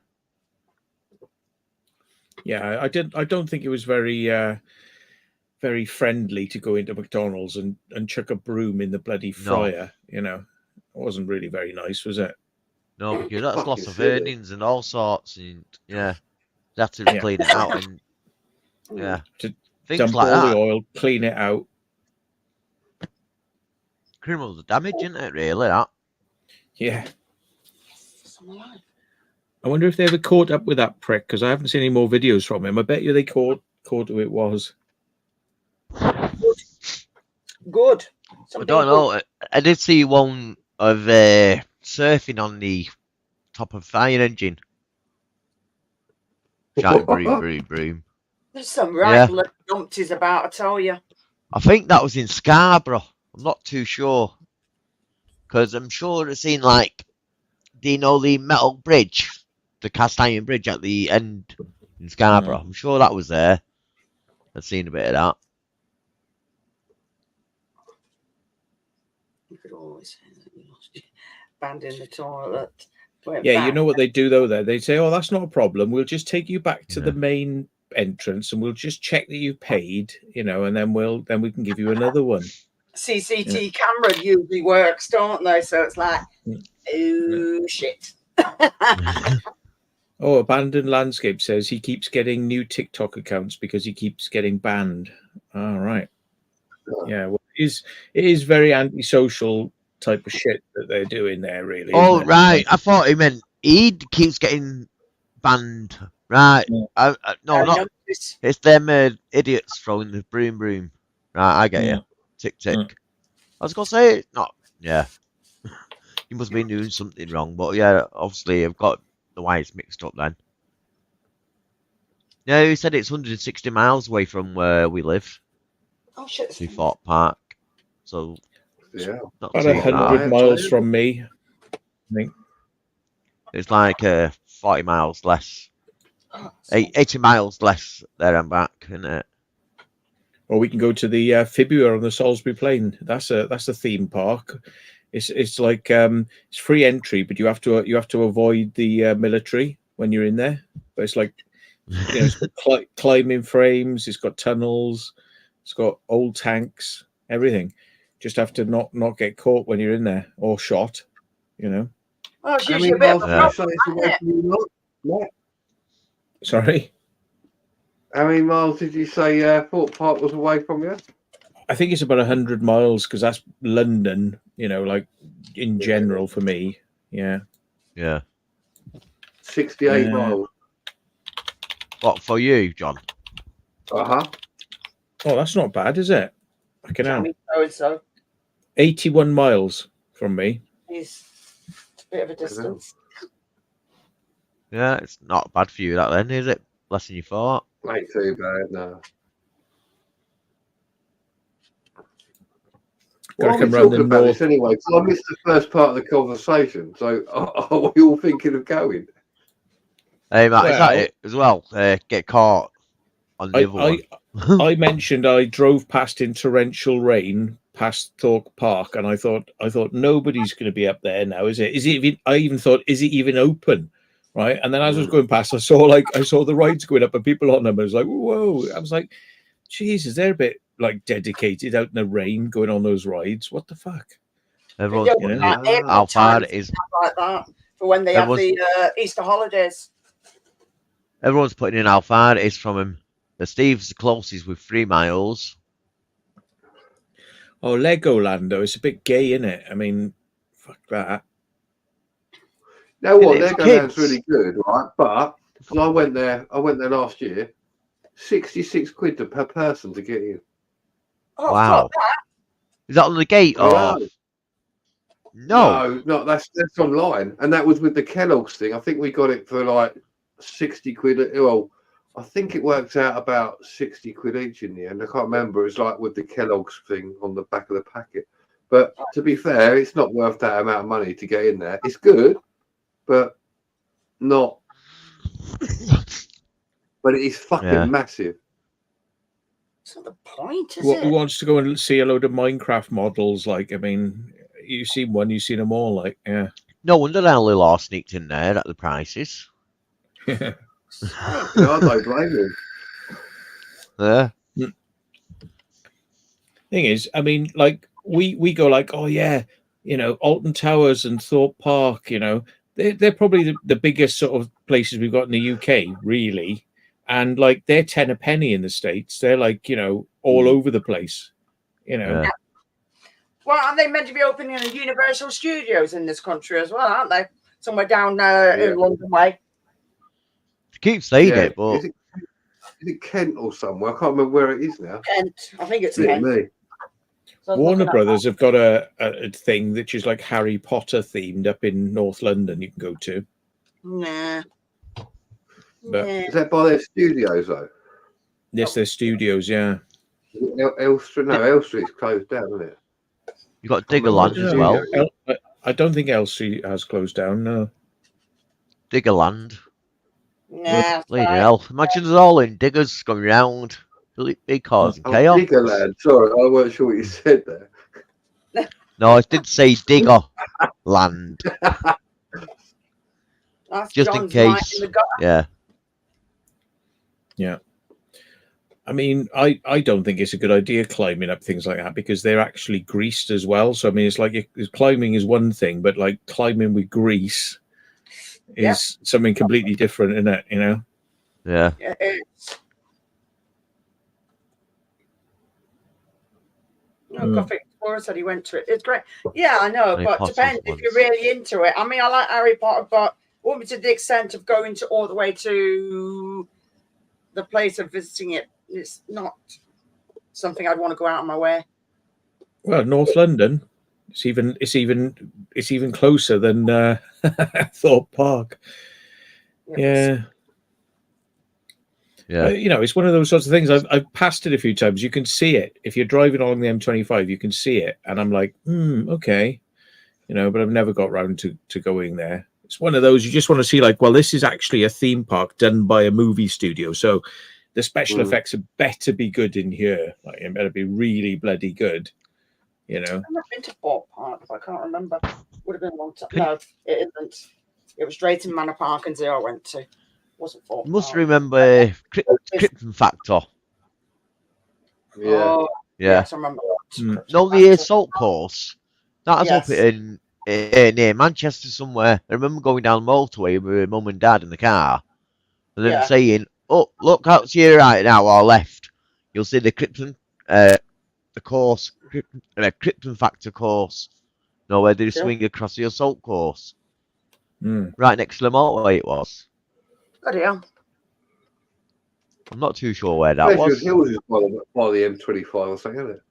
Yeah, I don't think it was very very friendly to go into McDonald's and chuck a broom in the bloody fryer. You know, it wasn't really very nice, was it? No, because that's loss Fucking of silly. earnings and all sorts, and yeah, they have to Yeah. clean it out and yeah, To things dump like all the that. oil, clean it out. Criminal damage, isn't it? Really, that. Yeah. I wonder if they ever caught up with that prick, because I haven't seen any more videos from him. I bet you they caught who it was. Good. I don't know. I did see one of surfing on the top of a fire engine. Shouting broom, broom, broom. There's some Yeah. right bloody numpties about, I tell you. I think that was in Scarborough. I'm not too sure. Because I'm sure I've seen, like, do you know the metal bridge? The cast iron bridge at the end in Scarborough. I'm sure that was there. I've seen a bit of that. You could always say that you lost your band in the toilet. Went Yeah, you back. know what they do though there? They say, oh, that's not a problem. We'll just take you back to Yeah. the main entrance and we'll just check that you paid, you know, and then we can give you another one. CCT camera usually works, don't they? So it's like, oh shit. Oh, Abandoned Landscape says he keeps getting new TikTok accounts because he keeps getting banned. All right. Yeah, well, it is very antisocial type of shit that they're doing there, really. Oh, isn't it? right. I thought he meant he keeps getting banned. Right. Yeah. No, not. It's them idiots throwing the broom broom. Right, I get you. Tick, tick. I was going to say, it's not. Yeah. You must be doing something wrong. But yeah, obviously, I've got the wires mixed up then. Yeah, he said it's 160 miles away from where we live. Oh shit. To Fort Park. So, Yeah. not About too 100 far. miles from me, I think. It's like 40 miles less. 80 miles less there and back, isn't it? Or we can go to the Fibula on the Salisbury Plain. That's a theme park. It's like it's free entry, but you have to avoid the military when you're in there. But it's like, you know, it's got climbing frames. It's got tunnels. It's got old tanks. Everything. Just have to not get caught when you're in there or shot. You know. Oh, it's How usually many a bit of miles a did you say problem, it's isn't away it? from you lot? Sorry. How many miles did you say Fort Park was away from you? I think it's about 100 miles because that's London. You know, like in general for me. Yeah. Yeah. 68 miles. What, for you, John? Uh-huh. Oh, that's not bad, is it? I can Johnny so 81 miles from me. it's a bit of a distance. Yeah, it's not bad for you, that then, is it? Less than you thought. Ain't too bad, no. Why are we talking about this anyway? Because I missed the first part of the conversation. So are we all thinking of going? Hey, Matt, is that it as well? Get caught on the other one. I mentioned I drove past in torrential rain past Thorpe Park, and I thought nobody's going to be up there now, is it? Is it even? I even thought, is it even open? Right, and then as I was going past, I saw the rides going up and people on them. I was like, whoa! I was like, Jesus, they're a bit like dedicated out in the rain going on those rides. What the fuck? Everyone's putting it how far it is. Like that for when they have the Easter holidays. Everyone's putting in how far it is from him. The Steve's the closest with 3 miles. Oh, Legoland though, it's a bit gay, isn't it? I mean, fuck that. You know what? Legoland's really good, right? But because I went there last year. 66 quid per person to get in. Oh, wow! Is that on the gate or? No, that's online, and that was with the Kellogg's thing. I think we got it for like 60 quid. Well, I think it works out about 60 quid each in the end. I can't remember. It's like with the Kellogg's thing on the back of the packet. But to be fair, it's not worth that amount of money to get in there. It's good, but not. But it is fucking massive. It's not the point, is Who it? wants to go and see a load of Minecraft models? Like, I mean, you've seen one, you've seen them all. Like, yeah. No wonder Ellie Law sneaked in there at the prices. Same. I don't blame him. Yeah. Thing is, I mean, like we go like, oh yeah, Alton Towers and Thorpe Park, they're probably the biggest sort of places we've got in the UK, really. And like they're 10 a penny in the States. They're like, all over the place. Yeah. Well, aren't they meant to be opening a Universal Studios in this country as well, aren't they? Somewhere down in London way. Keep saying it, but Is it Kent or somewhere? I can't remember where it is now. Kent. I think it's Is it Kent. me? So Warner Brothers have got a thing which is like Harry Potter themed up in North London you can go to. Nah. But- Is that by their studios though? Yes, their studios, yeah. Elstree? No, Elstree's closed down, isn't it? you got Diggerland as well. I don't think Elstree has closed down, no. Diggerland. Nah. Bloody hell. Imagine us all in diggers going round. Big causing Oh, chaos. Diggerland. Sorry, I weren't sure what you said there. No, I did say digger land. That's Just in John's mind case. in the gutter. Yeah. Yeah. I mean, I don't think it's a good idea climbing up things like that because they're actually greased as well. So, I mean, it's like climbing is one thing, but like climbing with grease is something completely different, isn't it? Yeah. Yeah, it's... No, Gothic Explorer said he went to it. It's great. Yeah, I know, Harry but Potter depends if you're really into it. I mean, I like Harry Potter, but won't be to the extent of going to all the way to the place of visiting it. It's not something I'd want to go out of my way. Well, North London, it's even closer than Thorpe Park. Yeah. Yeah. It's one of those sorts of things. I've passed it a few times. You can see it if you're driving along the M25. You can see it, and I'm like, okay, but I've never got round to going there. It's one of those you just want to see. Like, well, this is actually a theme park done by a movie studio, so the special effects had better be good in here. Like, it better be really bloody good. I've never been to Thorpe Park. I can't remember. Would have been a long time. No, it isn't. It was Drayton Manor Park and I went to. Wasn't Thorpe You must Park. remember Krypton Factor. Yeah. Oh, Yeah. yes, I remember that. No, the assault course. That was Yes. up in near Manchester somewhere. I remember going down the motorway with mum and dad in the car, and then saying, "Oh, look out to your right now or left. You'll see the Krypton, the course, Krypton Factor course. Where they swing across the assault course, right next to the motorway. It was. Bloody hell. I'm not too sure where that Pleasure was. Hills is by the M25 or something, isn't it?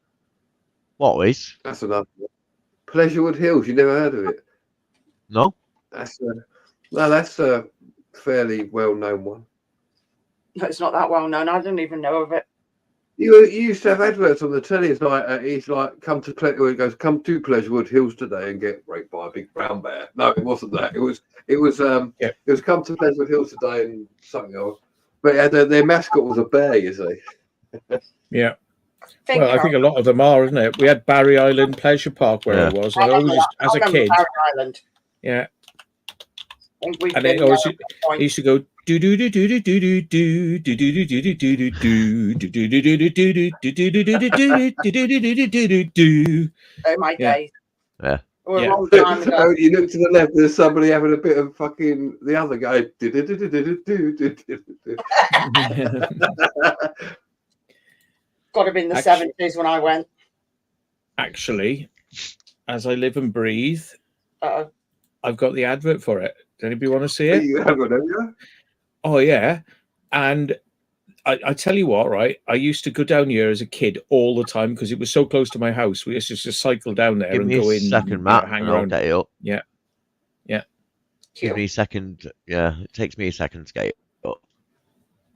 What is? That's another one. Pleasurewood Hills. You never heard of it? No. That's a fairly well-known one. No, it's not that well known. I didn't even know of it. You used to have adverts on the telly. It's like he's like, come to Pleasurewood Hills today and get raped by a big brown bear. No, it wasn't that. It was come to Pleasurewood Hills today and something else. But their mascot was a bear, you see. Yeah. I think a lot of them are, isn't it? We had Barry Island Pleasure Park where it was. And I always, as a kid. Barry Island. Yeah. And it used to go do do do do do do do do do do do do do do do. Oh my days. Yeah. A long time ago. You look to the left, there's somebody having a bit of fucking the other guy. Got to be in the 70s when I went. Actually, as I live and breathe, Uh-oh. I've got the advert for it. Does anybody want to see it? You haven't, have you? Oh, yeah. And I tell you what, right? I used to go down here as a kid all the time because it was so close to my house. We used to just cycle down there Give and me go a in. second, Matt, hang and I'll around. get it up. Yeah. Yeah. Give me a second. Yeah, it takes me a second to get it up.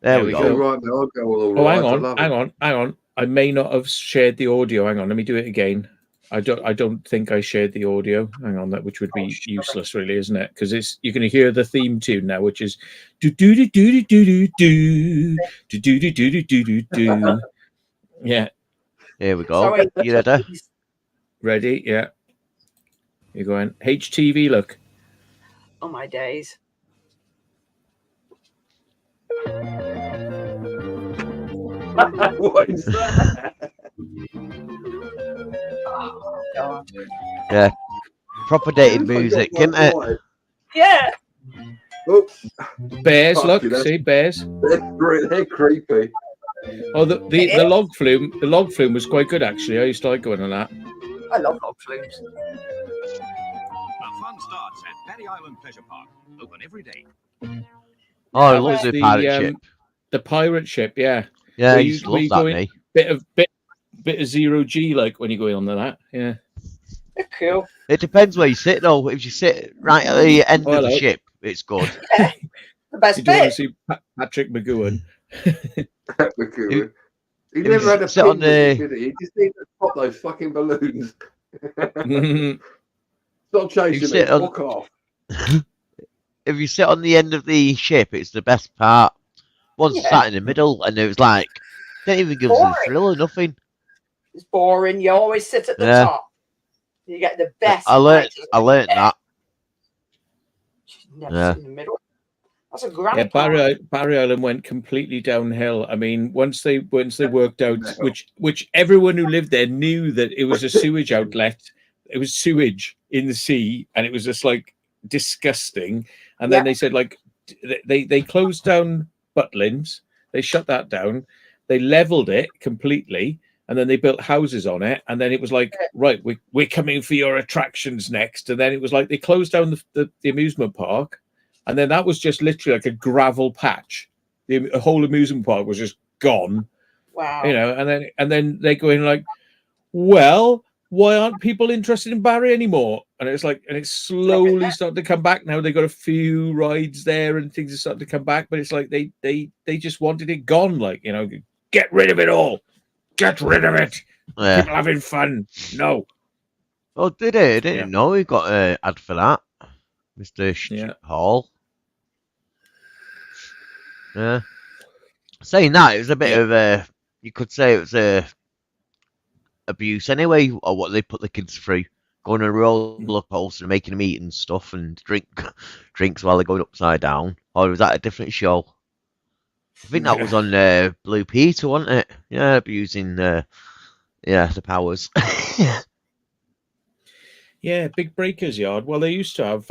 There we Go go. right now. I'll go all Oh, right. hang on. I may not have shared the audio. Hang on, let me do it again. I don't think I shared the audio. Hang on, which would be useless, really, isn't it? Because you're going to hear the theme tune now, which is do do do do do do do do do do do do do do. Yeah. Here we go. Sorry. You ready? Ready? Yeah. You're going HTV. Look. Oh my days. What is that? Oh, God. Yeah. Proper dated music, I got isn't it? my wife. Yeah. Oops. Bears. Fuck Look. you, that's- See bears. They're creepy. Oh, the log flume. The log flume was quite good actually. I used to like going on that. I love log flumes. A fun starts at Patty Island Pleasure Park. Open every day. Oh, I Yeah, love the the, pirate ship. The pirate ship. Yeah. Yeah, I where used to where love you that, go in- me. Bit of zero G like when you go on that. Yeah. They're cool. It depends where you sit, though. If you sit right at the end of the hello. ship, it's good. The best You do want to bit. see Patrick McGowan? McEwen. He if never you had a sit pin on with it, the- did he? He just needed to pop those fucking balloons. Yeah. Stop chasing me. sit on- Fuck off. If you sit on the end of the ship, it's the best part. Once Yeah. sat in the middle, and it was like, didn't even give us Boring. a thrill or nothing. It's boring. You always sit at the Yeah. top. You get the best. I learned night. that. Never Yeah. sit in the middle. That's a grand Yeah, part. Barry Island went completely downhill. I mean, once they worked out, which everyone who lived there knew that it was a sewage outlet. It was sewage in the sea, and it was just like disgusting. And then Yeah. they said like they closed down Butlins. They shut that down. They leveled it completely, and then they built houses on it. And then it was like, right, we're coming for your attractions next. And then it was like they closed down the amusement park. And then that was just literally like a gravel patch. The whole amusement park was just gone, Wow. you know. And then they go in like, well, why aren't people interested in Barry anymore? And it's like, and it's slowly starting to come back now. They got a few rides there, and things are starting to come back. But it's like they just wanted it gone. Like, you know, get rid of it all. Get rid of it. Yeah. People having fun. No. Oh, did it? I didn't Yeah. know he got an ad for that, Mr. Yeah. Hall. Yeah. Saying that, it was a bit of a. You could say it was a abuse anyway, or what they put the kids through, going on a roller coaster, making them eat and stuff, and drinks while they're going upside down. Or was that a different show? I think that was on Blue Peter, wasn't it? Yeah, abusing the powers. Yeah, Big Breakers Yard. Well, they used to have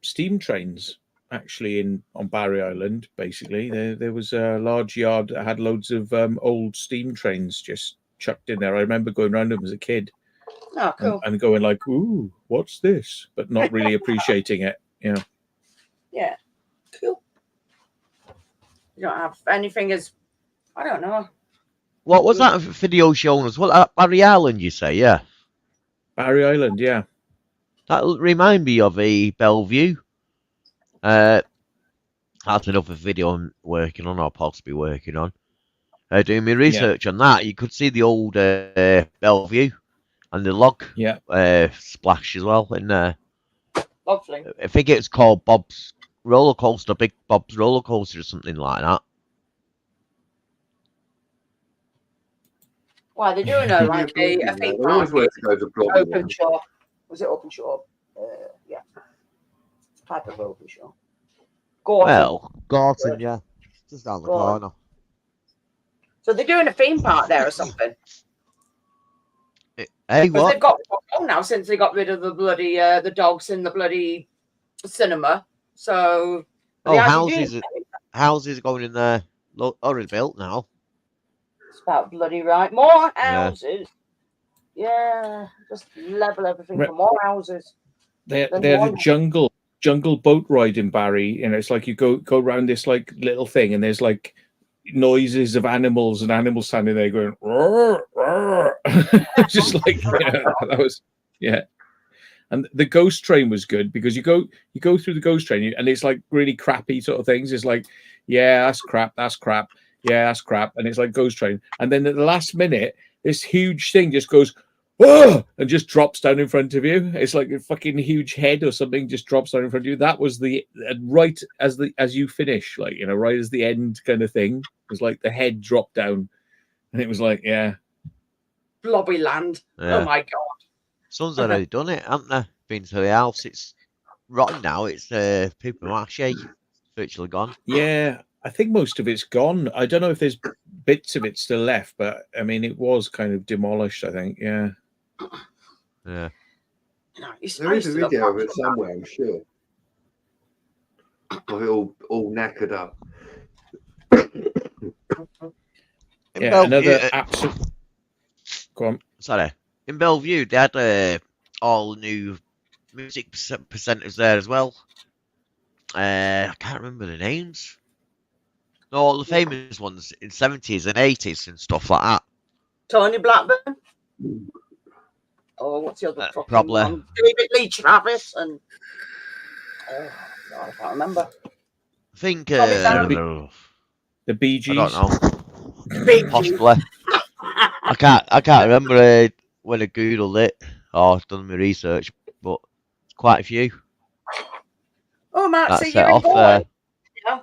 steam trains actually on Barry Island. Basically, there was a large yard that had loads of old steam trains just chucked in there. I remember going around them as a kid Oh, cool. and going like, "Ooh, what's this?" But not really appreciating it. Yeah. Yeah. Cool. You don't have anything as, I don't know. What was that video showing us? What, Barry Island, you say? Yeah. Barry Island, yeah. That remind me of a Bellevue. That's another video I'm working on, or possibly working on. Doing my research on that, you could see the old Bellevue and the log splash as well in there. Log flume. I think it's called Bob's Roller Coaster, Big Bob's Roller Coaster, or something like that. Why they're doing a like a theme They park. always wanted to go to Blondie. Open shore. Was it open shore? Yeah. Type of open shore. Gorton. Well, Gorton, yeah. Just down the Gorton. corner. So they're doing a theme park there or something. Hey, Because what? they've got now since they got rid of the bloody the dogs in the bloody cinema. So Oh, they actually do- houses are going in there. Already built now. It's about bloody right. More houses. Yeah, just level everything for more houses. They Then had a one- jungle boat ride in Barry. You know, it's like you go around this like little thing, and there's like noises of animals and animals standing there going, roar, roar. Just like, you know, that was, yeah. And the ghost train was good because you go through the ghost train and it's like really crappy sort of things. It's like, yeah, that's crap. Yeah, that's crap. And it's like ghost train. And then at the last minute, this huge thing just goes, oh, and just drops down in front of you. It's like a fucking huge head or something just drops down in front of you. That was the right as you finish, like, you know, right as the end kind of thing. It was like the head dropped down, and it was like, yeah, blobby land. Yeah. Oh my god. Someone's already done it, haven't they? Been to the house. It's rotten now. It's paper mache. Virtually gone. Yeah, I think most of it's gone. I don't know if there's bits of it still left, but I mean, it was kind of demolished, I think. Yeah. Yeah. No, There is a video of it somewhere, I'm sure. Of it all knackered up. In Yeah, Bellevue, another absolute. Go on. sorry. In Bellevue, they had all new music presenters there as well. I can't remember the names. No, all the famous ones in 70s and 80s and stuff like that. Tony Blackburn. Oh, what's the other fucking probably. one? David Lee Travis and oh, God, I can't remember. I think Tommy The Bee Gees. I don't know. Bee Gees. Possibly. I can't remember when I googled it or done my research, but quite a few. Oh, Matt, That so set you're off in there. Yeah.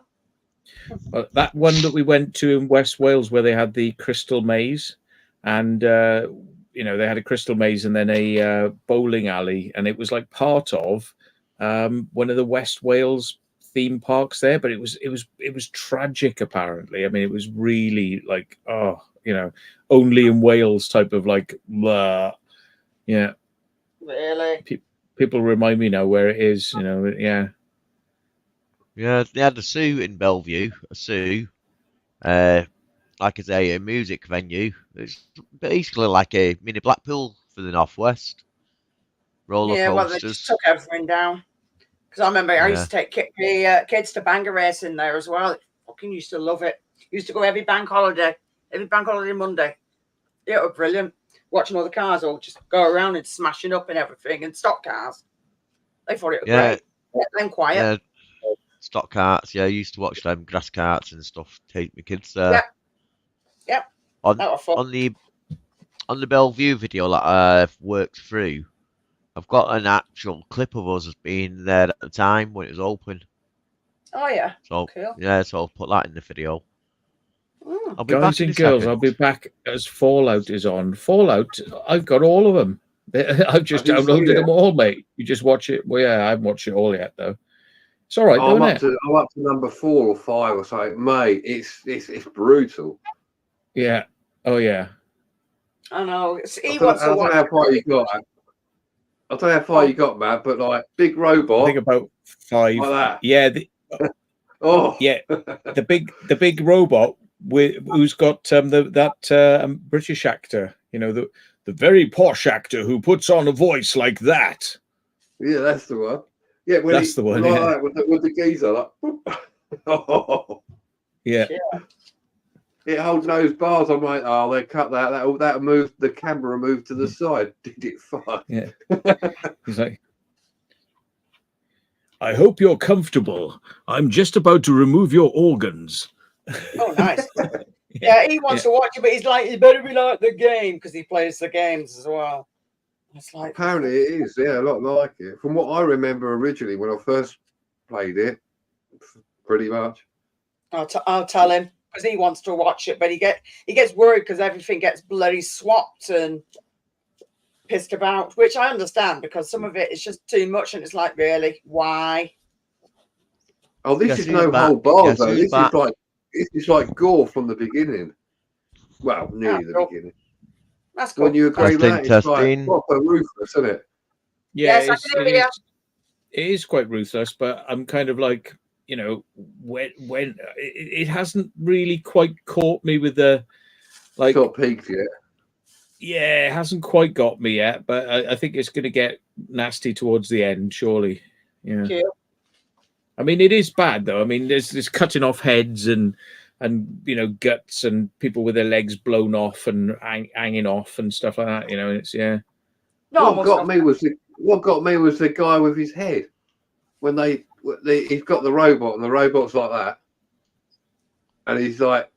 Well, that one that we went to in West Wales where they had the Crystal Maze, and you know, they had a Crystal Maze and then a bowling alley, and it was like part of one of the West Wales theme parks there. But it was tragic. Apparently, I mean, it was really like, oh, you know, only in Wales type of like, blah. Yeah. Really? People remind me now where it is. You know, yeah. Yeah, they had a zoo in Bellevue, like I say, a music venue. It's basically like a mini Blackpool for the Northwest. Roller Yeah, well, they coasters. just took everything down. Because I remember I used Yeah. to take the kids to Bangor racing there as well. Fucking used to love it. Used to go every bank holiday Monday. Yeah, it was brilliant. Watching all the cars all just go around and smashing up and everything, and stock cars. They thought it was Yeah. great. Let them quiet. Yeah, stock carts. Yeah, I used to watch them grass carts and stuff. Take my kids there. Yep. On That was fun. on the Bellevue video that I've worked through, I've got an actual clip of us being there at the time when it was open. Oh yeah. So Cool. yeah, so I'll put that in the video. Mm. I'll be Guys back in and a girls, second. I'll be back as Fallout is on. Fallout, I've got all of them. I've just Have you seen downloaded it? them all, mate. You just watch it. Well, yeah, I haven't watched it all yet, though. It's all right, I'm isn't up it? to number 4 or 5 or something, mate. It's brutal. Yeah. Oh, yeah. I know. He I wants to don't know watch. how far you got. I don't know how far you got, Matt, but like big I robot think about 5. like that. Yeah. Oh, Yeah. The big robot who's got that British actor, you know, the very posh actor who puts on a voice like that. yeah, that's the one. Yeah, when That's the one, like yeah. that, with the geezer, like, oh, Yeah. it holds those bars. I'm like, oh, they cut that. That'll move. The camera moved to the side. Did it fine? Yeah. He's like, I hope you're comfortable. I'm just about to remove your organs. Oh, nice. Yeah, he wants to watch it, but he's like, it better be like the game because he plays the games as well. It's like Apparently, it is. Yeah, a lot like it. From what I remember originally when I first played it, pretty much. I'll tell him because he wants to watch it, but he gets worried because everything gets bloody swapped and pissed about, which I understand because some of it is just too much, and it's like, really, why? Oh, this Guess is who's no back? whole bars Guess though. who's back? This is like gore from the beginning. Well, nearly the cool. beginning. That's cool. When you agree with that, it's like Testing. proper ruthless, isn't it? Yeah, Yes, I can hear you. it is quite ruthless, but I'm kind of like, you know, when it hasn't really quite caught me with the like. It's not peaked yet. Yeah, it hasn't quite got me yet, but I think it's going to get nasty towards the end, surely. Yeah. Cute. I mean, it is bad though. I mean, there's cutting off heads and you know, guts and people with their legs blown off and hanging off and stuff like that. You know, it's yeah. No, What got me was the guy with his head when he's got the robot and the robot's like that, and he's like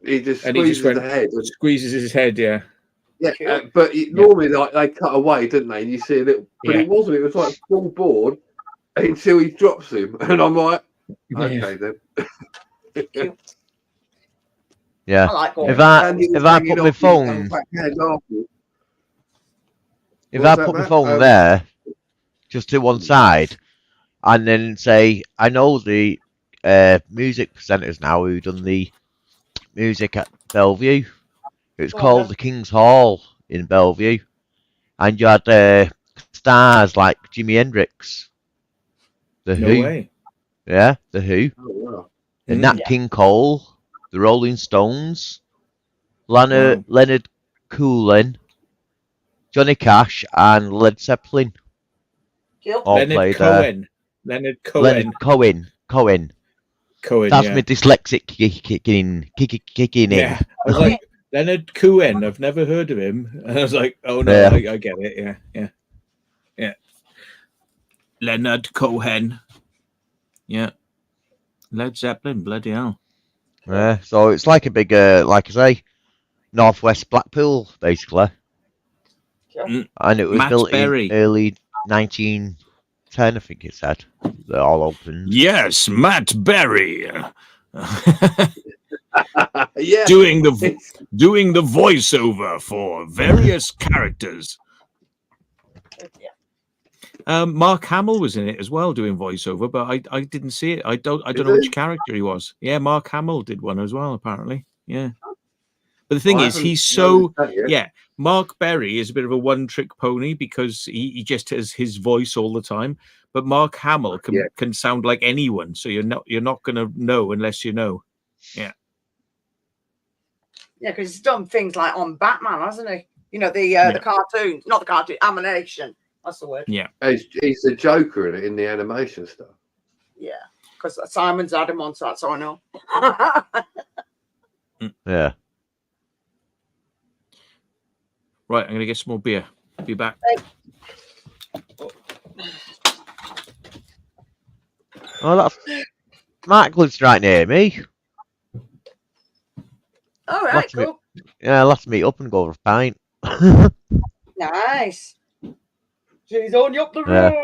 he just squeezes the head. Squeezes his head, yeah. Yeah, but normally like they cut away, didn't they? And you see a little, but it wasn't. It was like full board until he drops him, and I'm like, okay then. Yeah. I like If I put my phone, If What's I that, put my Matt? phone there, just to one side, and then say, I know the music presenters now who done the music at Bellevue. It's Go on, called then. the King's Hall in Bellevue, and you had stars like Jimi Hendrix, the No Who, way. yeah, the Who, Oh, wow. and Mm. Nat King Cole, the Rolling Stones, Wow. Leonard Cohen, Johnny Cash, and Led Zeppelin Gil? all Leonard played there. Cohen. Leonard Cohen. Leonard Cohen. Cohen, That's yeah. my dyslexic kicking in. Yeah. I was like, Leonard Cohen. I've never heard of him. And I was like, oh no, Yeah. I get it. Yeah. Leonard Cohen. Yeah. Led Zeppelin, bloody hell. Yeah, so it's like a big, like I say, Northwest Blackpool, basically. And it was Matt built Berry. in early 1910, I think it said. They're all opened. Yes, Matt Berry. Yeah. doing the voiceover for various characters. Mark Hamill was in it as well, doing voiceover, but I didn't see it. I don't know which character he was. Yeah, Mark Hamill did one as well, apparently. Yeah, but the thing is, he's so Mark Berry is a bit of a one-trick pony because he just has his voice all the time. But Mark Hamill can sound like anyone, so you're not going to know unless you know. Yeah. Yeah, because he's done things like on Batman, hasn't he? You know, the cartoon, not the cartoon, animation. That's the word. Yeah. He's the Joker in the animation stuff. Yeah, because Simon's had him on, so that's all I know. Yeah. Right, I'm going to get some more beer. Be back. Oh, that's... Mark lives right near me. All right, cool. Let's meet up and go over a pint. Nice. She's only up the road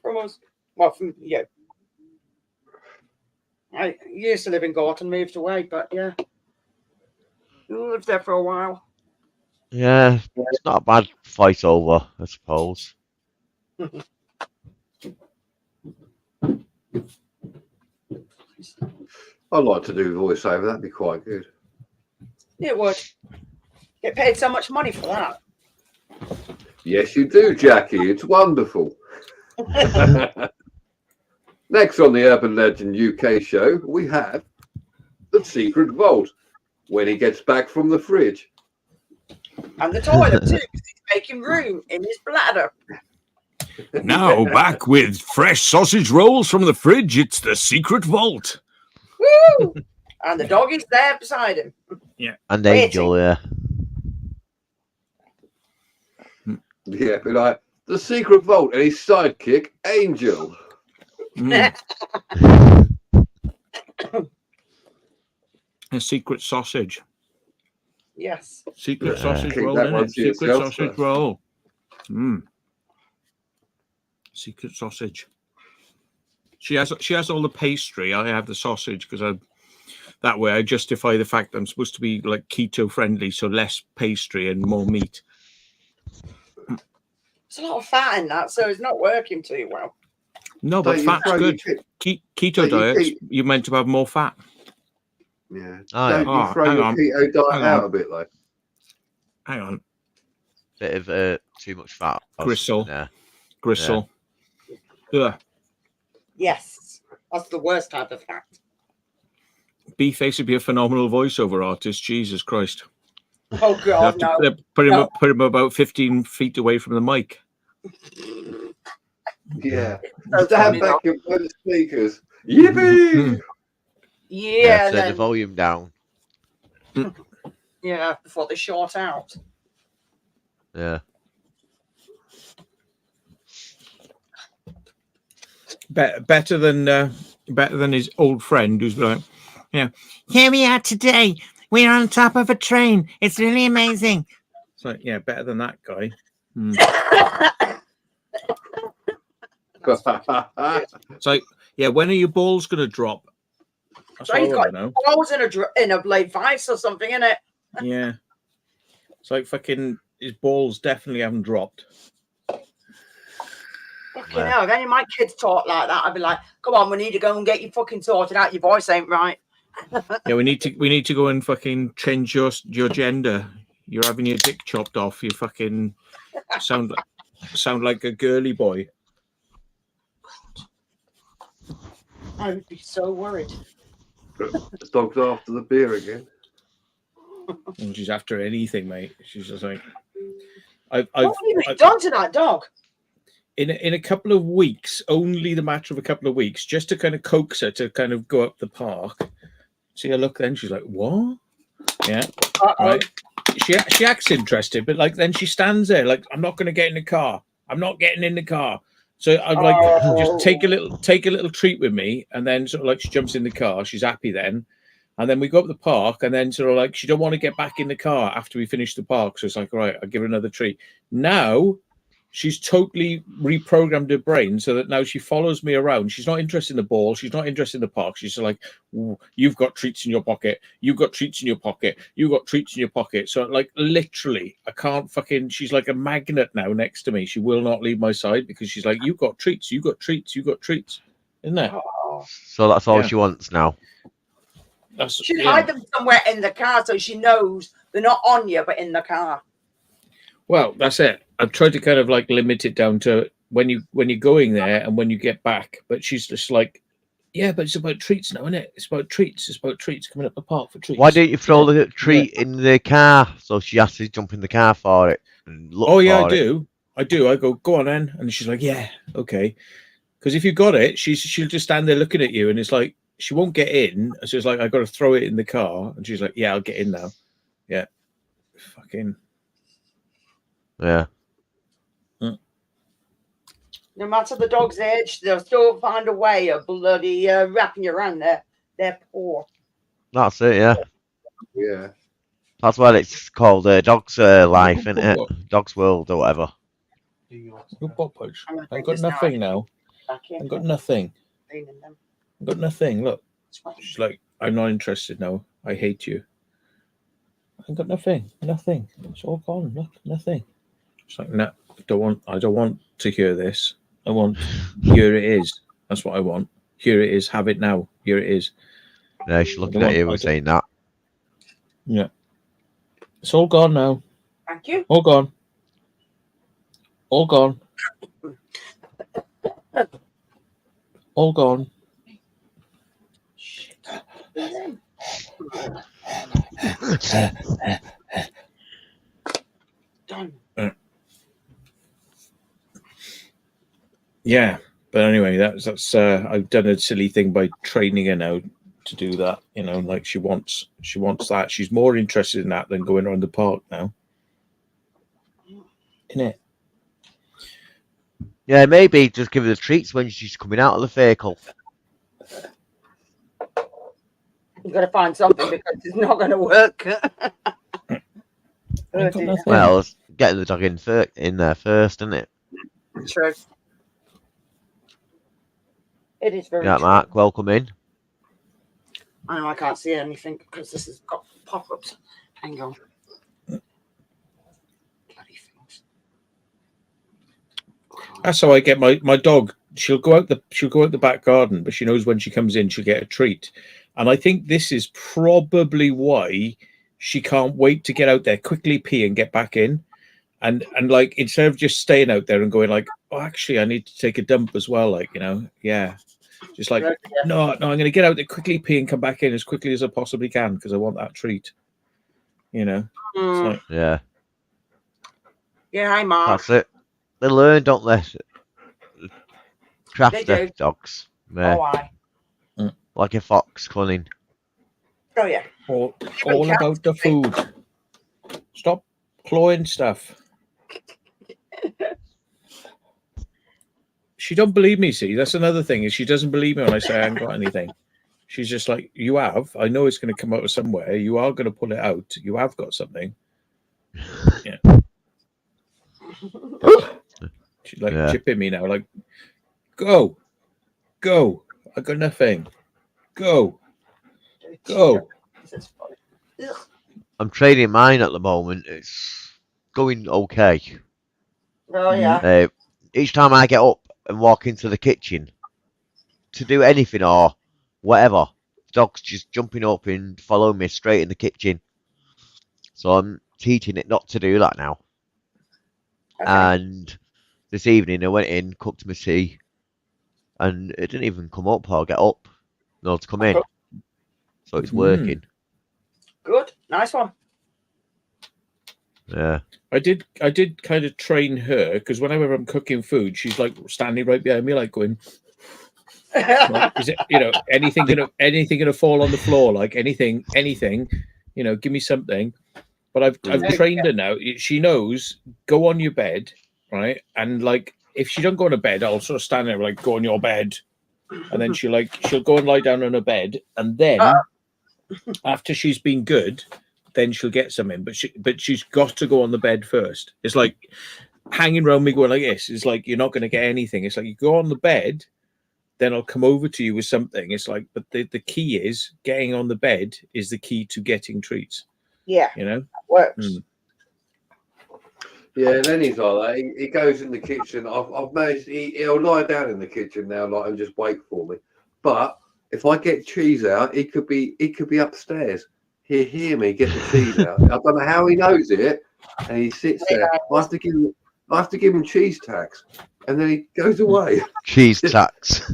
from us. Well, from you. I used to live in Gorton, moved away, but yeah. You lived there for a while. Yeah, it's not a bad fight over, I suppose. I'd like to do voiceover. That'd be quite good. It would. Get paid so much money for that. Yes, you do, Jackie. It's wonderful. Next on the Urban Legend UK show, we have the Secret Vault when he gets back from the fridge. And the toilet, too, because he's making room in his bladder. Now back with fresh sausage rolls from the fridge. It's the Secret Vault. Woo! And the dog is there beside him. Yeah. And Angel, yeah. Yeah, but like the Secret Vault and his sidekick, Angel. A secret sausage. Yes. Secret sausage Keep roll, that in one it? to Secret yourself sausage first. roll. Secret sausage. She has all the pastry. I have the sausage because that way I justify the fact I'm supposed to be like keto friendly, so less pastry and more meat. There's a lot of fat in that, so it's not working too well. No, but Don't you fat's throw your good. Keto diets, you're meant to have more fat. Yeah. Oh, Don't yeah. you throw hang your on. keto diet Hang out on. a bit, like? Hang on. Bit of too much fat. or Gristle. something there. Gristle. Ugh. Yes. That's the worst type of fat. Beefface would be a phenomenal voiceover artist. Jesus Christ. Oh, You God, have to no. put him about 15 feet away from the mic. Yeah. So Stand funny, back and put the speakers. Yippee! Yeah, Turn the then, volume down. yeah, before they short out. Yeah. Better than his old friend who's like, here we are today. We're on top of a train. It's really amazing. It's like, yeah, better than that guy. It's like, yeah, when are your balls going to drop? That's So all he's I got know. balls in a blade vice or something, innit? Yeah. It's like fucking, his balls definitely haven't dropped. Fucking hell, if any of my kids talk like that, I'd be like, come on, we need to go and get you fucking sorted out. Your voice ain't right. Yeah, we need to go and fucking change your gender. You're having your dick chopped off. You fucking sound like a girly boy. I would be so worried. The dog's after the beer again. And she's after anything, mate. She's just like, What have you done to that dog? in a couple of weeks, only the matter of a couple of weeks, just to kind of coax her to kind of go up the park. See her look then, she's like, what? Yeah. Right. She acts interested, but like then she stands there like, I'm not gonna get in the car. I'm not getting in the car. So I'd like just take a little treat with me, and then sort of like she jumps in the car, she's happy then. And then we go up the park, and then sort of like she don't want to get back in the car after we finish the park. So it's like, all right, I'll give her another treat. Now she's totally reprogrammed her brain so that now she follows me around. She's not interested in the ball. She's not interested in the park. She's like, you've got treats in your pocket. You've got treats in your pocket. You've got treats in your pocket. So like literally, I can't fucking, she's like a magnet now next to me. She will not leave my side because she's like, you've got treats. You've got treats. You've got treats. Isn't it? So that's all she wants now. She'd hide them somewhere in the car so she knows they're not on you, but in the car. Well, that's it. I've tried to kind of like limit it down to when you're going there and when you get back. But she's just like, yeah, but it's about treats now, isn't it? It's about treats. It's about treats coming up the park for treats. Why don't you throw the treat in the car so she has to jump in the car for it? And look I for do. I go on then, and she's like, yeah, okay. Because if you got it, she'll just stand there looking at you, and it's like she won't get in. So it's like I got to throw it in the car, and she's like, yeah, I'll get in now. Yeah, fucking. Yeah. No matter the dog's age, they'll still find a way of bloody wrapping you around their paw. That's it, yeah. Yeah. That's why it's called Dog's Life, isn't it? Dog's World or whatever. I've got nothing now. I've got nothing. I've got nothing. Look. She's like, I'm not interested now. I hate you. I've got nothing. Nothing. It's all gone. Nothing. It's like, no, I don't want to hear this. I want, here it is. That's what I want. Here it is. Have it now. Here it is. Yeah, she's looking at you and saying that. Yeah. It's all gone now. Thank you. All gone. All gone. All gone. Done. Yeah, but anyway, that's I've done a silly thing by training her now to do that. You know, like she wants that. She's more interested in that than going around the park now. Isn't it? Yeah, maybe just give her the treats when she's coming out of the vehicle. You've got to find something because it's not going to work. Well, getting the dog in there first, isn't it? True. It is very Yeah, true. Mark, welcome in. I know I can't see anything because this has got pop-ups. Hang on. Bloody things. That's how I get my dog. She'll go out the back garden, but she knows when she comes in, she'll get a treat. And I think this is probably why she can't wait to get out there, quickly pee and get back in. And like, instead of just staying out there and going like, oh, actually, I need to take a dump as well. Like, you know, yeah. Just like, no, I'm going to get out there, quickly pee and come back in as quickly as I possibly can because I want that treat. You know? Like, yeah. Yeah, hi, Mark. That's it. They learn, don't they? Crafty They do. dogs. Yeah. Oh, I. Like a fox cunning. Oh, yeah. all about the food. Stop clawing stuff. She don't believe me, see? That's another thing, is she doesn't believe me when I say I haven't got anything. She's just like, you have. I know it's going to come out of somewhere. You are going to pull it out. You have got something. Yeah. She's like chipping me now, like, go. I got nothing. Go. I'm training mine at the moment. going okay. Oh yeah. Each time I get up and walk into the kitchen to do anything or whatever, the dog's just jumping up and following me straight in the kitchen. So I'm teaching it not to do that now. Okay. And this evening I went in, cooked my tea, and it didn't even come up or get up. No, to come in. So it's working. Good. Nice one. Yeah. I did kind of train her because whenever I'm cooking food, she's like standing right behind me, like going, like, is it, you know, anything gonna fall on the floor? Like anything, you know, give me something. But I've trained her now. She knows, go on your bed, right? And like if she don't go on a bed, I'll sort of stand there like, go on your bed. And then she'll go and lie down on her bed, and then after she's been good, then she'll get something. But she's got to go on the bed first. It's like hanging around me going like this. It's like you're not going to get anything. It's like you go on the bed, then I'll come over to you with something. It's like, but the key is getting on the bed is the key to getting treats. Yeah, you know, that works. Yeah, and then he's like that. He goes in the kitchen. I've managed. He'll lie down in the kitchen now, like, and just wait for me. But if I get cheese out, he could be upstairs. He'll hear me get the cheese out. I don't know how he knows it, and he sits there. I have to give him cheese tacks, and then he goes away. Cheese tacks.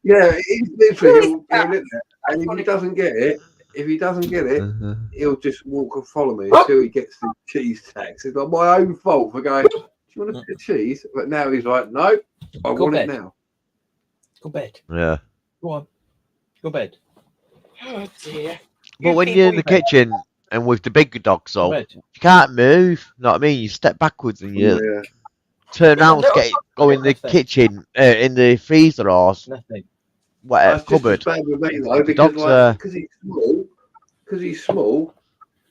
Yeah, he's literally he'll live there, and if he doesn't get it, he'll just walk and follow me until he gets the cheese tacks. It's like my own fault for going, do you want a bit of cheese? But now he's like, no, I want it now. Go bed. Yeah. Go on. Go bed. Oh dear. But when you're in the kitchen and with the big dog, so Go bed. you can't move. You know what I mean? You step backwards and you turn around, go in the kitchen, in the freezer or Nothing. whatever That's just cupboard. as bad with me though, The because dog's, he's small,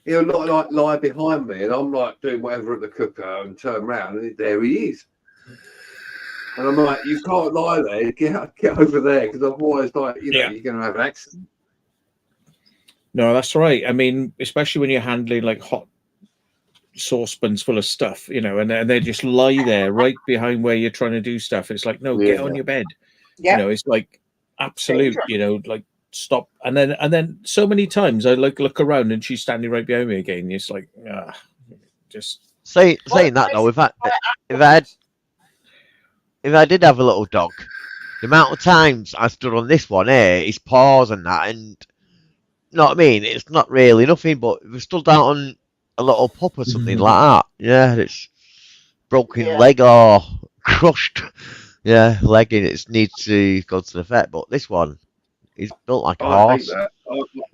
he'll not like lie behind me, and I'm like doing whatever at the cooker and turn around, and there he is. And I'm like, you can't lie there. Get over there, because otherwise, like, you're going to have an accident. No, that's right. I mean, especially when you're handling like hot saucepans full of stuff, you know, and they just lie there right behind where you're trying to do stuff. It's like, no, get on your bed. Yeah. You know, it's like absolute, you know, like stop. And then so many times I like look around and she's standing right behind me again. It's like, just saying that though, if I did have a little dog, the amount of times I stood on this one here, his paws and that, and you know what I mean? It's not really nothing, but if I stood down on a little pup or something like that, yeah, it's broken leg or crushed, leg, and it needs to go to the vet. But this one, he's built like a horse.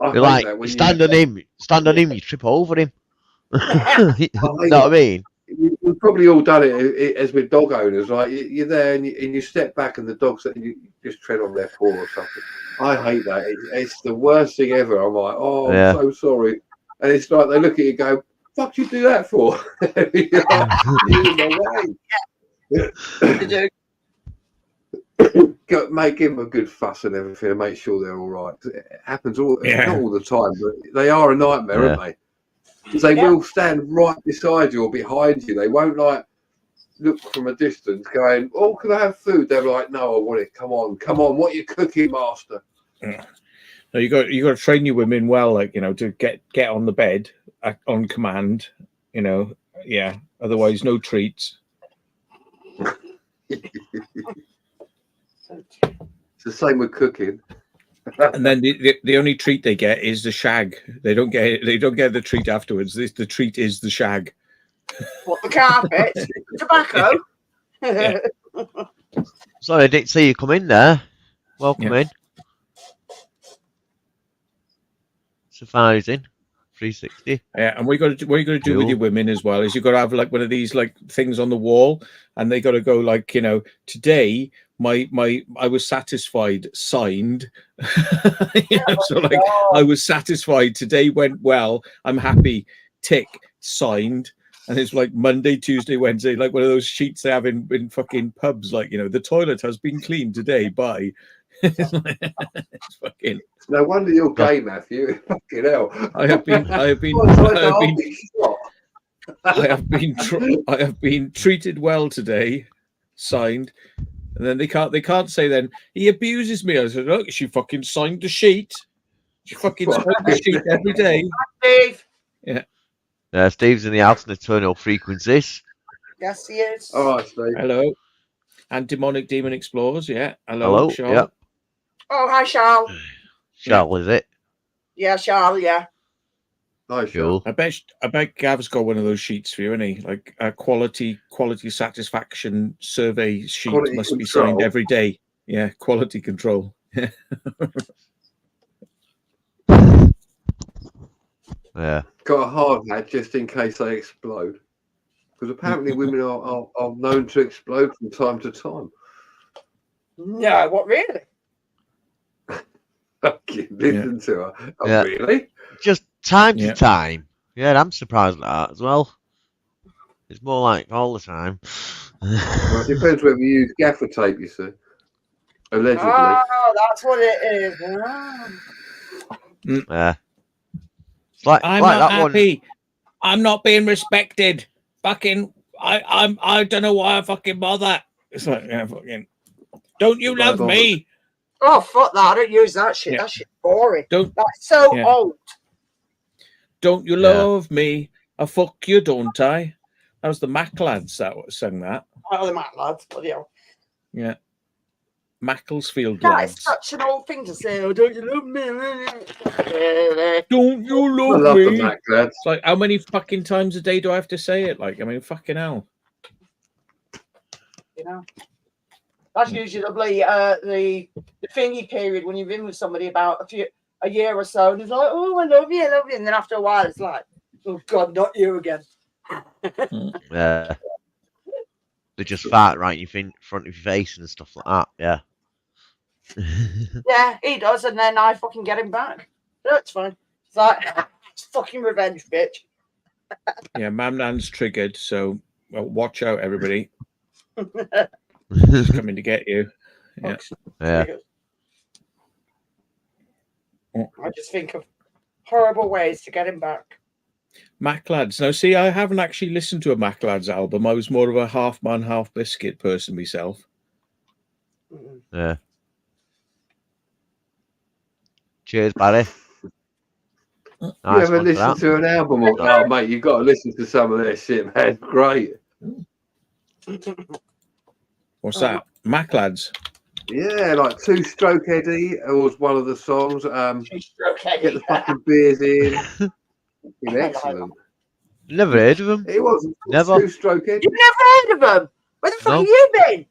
You're like, you stand on him, you trip over him. You know what I mean? We've probably all done it as with dog owners, right? You're there and you step back and the dog's and you just tread on their paw or something. I hate that. It's the worst thing ever. I'm like, oh, I'm so sorry. And it's like they look at you and go, fuck you do that for? You're like, you're in my way. Make him a good fuss and everything and make sure they're all right. It happens not all the time, but they are a nightmare, aren't they? Because they will stand right beside you or behind you. They won't like look from a distance going, oh, can I have food? They're like, no, I want it. Come on. What are you cooking, master? Yeah. No, you got to train your women well, like, you know, to get on the bed on command, you know. Yeah. Otherwise, no treats. It's the same with cooking. And then the only treat they get is the shag. They don't get the treat afterwards. The treat is the shag. What, the carpet? Tobacco? Yeah. Sorry, I didn't see you come in there. Welcome in. Surprising. 360. Yeah, and what you got to do with your women as well is you got to have like one of these like things on the wall, and they got to go like, you know, today I was satisfied, signed. You know, so like I was satisfied, today went well, I'm happy, tick, signed. And it's like Monday, Tuesday, Wednesday, like one of those sheets they have in fucking pubs, like, you know, the toilet has been cleaned today by. It's fucking. No wonder you're gay, Matthew. Fucking hell. I have been I have been treated well today, signed. And then they can't say then he abuses me. I said, look, she fucking signed the sheet. She fucking signed the sheet every day. Steve. Yeah, Steve's in the alternate tonal frequencies. Yes, he is. All right, Steve. Hello. And Demonic Demon Explorers, yeah. Hello, Charles. yep. Oh, hi, Charles. Shall is it? Yeah, Charles, yeah. Nice, Cool. Sean. I bet Gav's got one of those sheets for you, isn't he? Like a quality satisfaction survey sheet Quality must be control. signed every day. Yeah, quality control. Yeah. Got a hard hat just in case they explode. Because apparently women are known to explode from time to time. No, what really? Listen to her. Oh, Yeah. really? Just time Yeah. to time. Yeah, I'm surprised at that as well. It's more like all the time. Well, it depends whether you use gaffer tape, you see. Allegedly. Oh, that's what it is. Ah. Yeah. It's like, I'm like not that one. happy. I'm not being respected. Fucking I don't know why I fucking bother. It's like, yeah, fucking don't you love me? Oh, fuck that. I don't use that shit. Yeah. That shit's boring. Don't That's so Yeah. old. Don't you Yeah. love me? I fuck you, don't I? That was the Mac lads that sang that. Oh, the Matt lads. Bloody hell. Yeah. Macclesfield That lads. is such an old thing to say. Oh, don't you love me? Don't you I love love the me? Mac lads. It's like, how many fucking times a day do I have to say it? Like, I mean, fucking hell. You know, that's usually the thingy period when you've been with somebody about a year or so, and it's like, oh, I love you, and then after a while, it's like, oh God, not you again. Yeah. They just fart right in front of your face and stuff like that. Yeah. Yeah, he does, and then I fucking get him back. That's fine. It's like, it's fucking revenge, bitch. Yeah, Mamnan's triggered, so watch out, everybody. He's coming to get you. Yeah. Yeah. I just think of horrible ways to get him back. Mac lads. Now, see, I haven't actually listened to a Mac lads album. I was more of a half man, half biscuit person myself. Yeah. Cheers, Barry. You Nice ever one for listen that. to an album? Oh, mate, you've got to listen to some of this shit, man. Great. What's that? Mac lads. Yeah, like Two Stroke Eddie was one of the songs. Get the fucking beers in. Excellent. Never heard of him. It was Never. Two Stroke Eddie. You've never heard of them? Where the fuck No. have you been?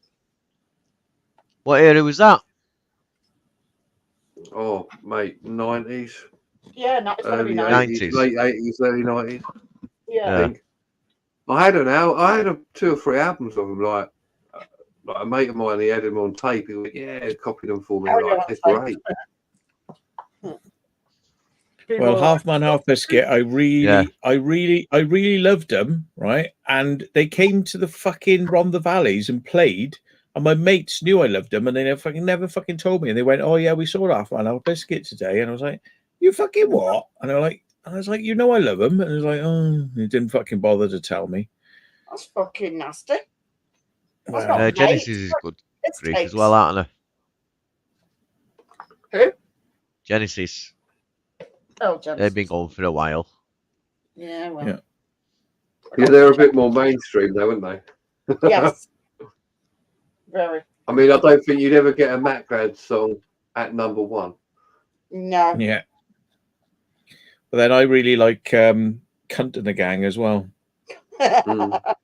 What era was that? Oh, mate, 90s, Yeah, no, it's gotta be early nice. 90s. 80s, late 80s, early 90s. Yeah. I think. I had 2 or 3 albums of them. Like a mate of mine, he had them on tape. He went, yeah, copy them for me. Oh, Like, yeah, it's that's great. Well, half man, half biscuit. I really loved them, right? And they came to the fucking Ron the Valleys and played, and my mates knew I loved them, and they never fucking told me. And they went, "Oh yeah, we saw half man, half biscuit today," and I was like, "You fucking what?" And I was like, "You know I love them," and I was like, "Oh," he didn't fucking bother to tell me. That's fucking nasty. That's Well, not hate. Genesis is good It's grief takes. as well, aren't they? Who? Genesis. Oh, Genesis. They've been going for a while. Yeah, well. Yeah. Yeah, they're a bit more mainstream, though, aren't they? Yes. Very. I mean, I don't think you'd ever get a Mac Lad song at number 1. No. Yeah. But then I really like Cunt and the Gang as well. Mm.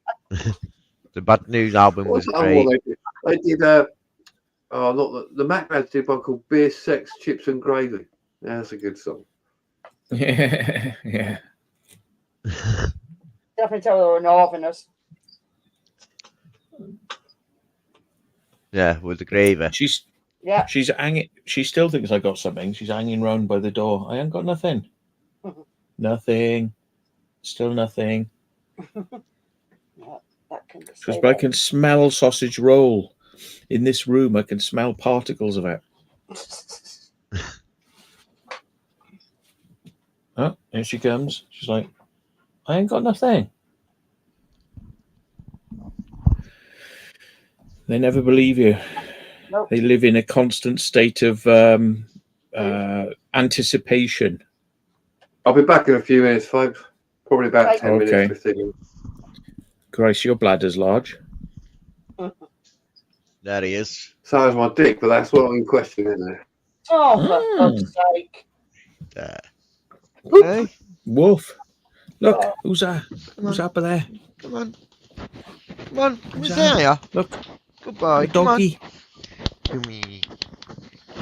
The Bad News album was What's that other one great. they did? Not the Mac Lads did one called Beer, Sex, Chips and Gravy. Yeah, that's a good song. Yeah, yeah. Definitely tell they were Northerners. Yeah, with the gravy. Yeah. She's hanging. She still thinks I got something. She's hanging round by the door. I ain't got nothing. Nothing. Still nothing. That can be Because said. I can smell sausage roll in this room. I can smell particles of it. Oh, here she comes. She's like, I ain't got nothing. They never believe you. Nope. They live in a constant state of anticipation. I'll be back in a few minutes, folks. Probably about Right. 10 Okay. minutes, 15 minutes. Christ, your bladder's large. There he is. So is my dick, but that's what I'm in question, isn't it? Oh, for fuck's sake. There. Hey, Wolf. Look, Oh. who's that? Who's up there? come on. Come on. Come Who's and that? say hiya. Look, Good boy. a Come on. doggy. Come here.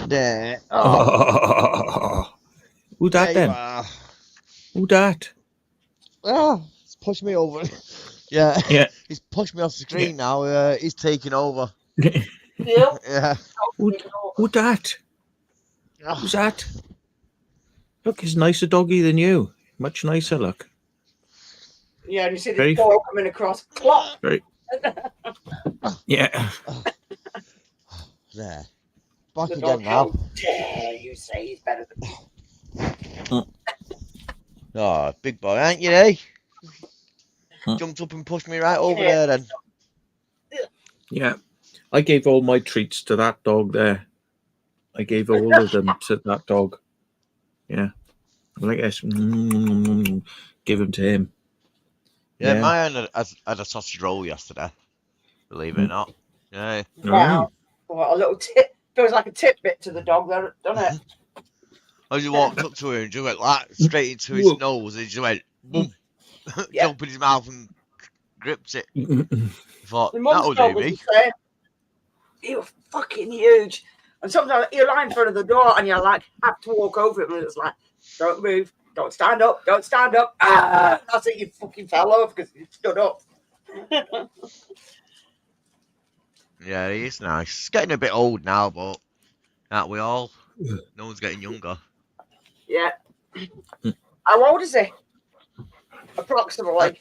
There. Oh, Oh. Who there that you then? are. Who that? Oh, he's pushed me over. Yeah. Yeah. He's pushed me off the screen now. He's taking over. Yeah. Yeah. Who that? Who's that? Look, he's a nicer doggy than you. Much nicer, look. Yeah, and you see Very- the ball coming across. Clop. Very. Yeah. There. Back The again dog, now. how dare you say he's better than me? Oh, big boy, ain't you, eh? Huh. Jumped up and pushed me right over Yeah. there then. Yeah. I gave all my treats to that dog there. I gave all of them to that dog. Yeah. Like this. Give them to him. Yeah, Yeah. mine had a sausage roll yesterday. Believe it or not. Yeah. Wow. What a little tip. Feels like a tidbit to the dog there, doesn't it? I just walked up to him and just went like straight into his nose and he just went boom. Yeah. Opened his mouth and gripped it. Mm. Thought, My that'll mum's dog do was me. the same. He was fucking huge. And sometimes you lie in front of the door and you're like, have to walk over him. And it's like, don't move, don't stand up, don't stand up. Ah, that's it, you fucking fell over because you stood up. Yeah, he's nice. He's getting a bit old now, but aren't we all? No one's getting younger. Yeah. How old is he? Approximately.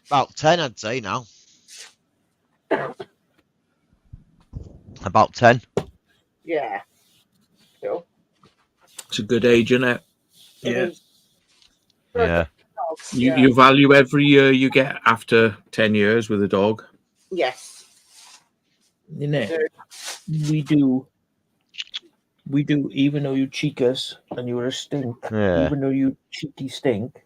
About 10, I'd say now. About 10. Yeah. Cool. It's a good age, isn't it? It Yeah. is. Yeah. You value every year you get after 10 years with a dog. Yes. Isn't it? We do. We do, even though you cheek us and you're a stink. Yeah. Even though you cheeky stink.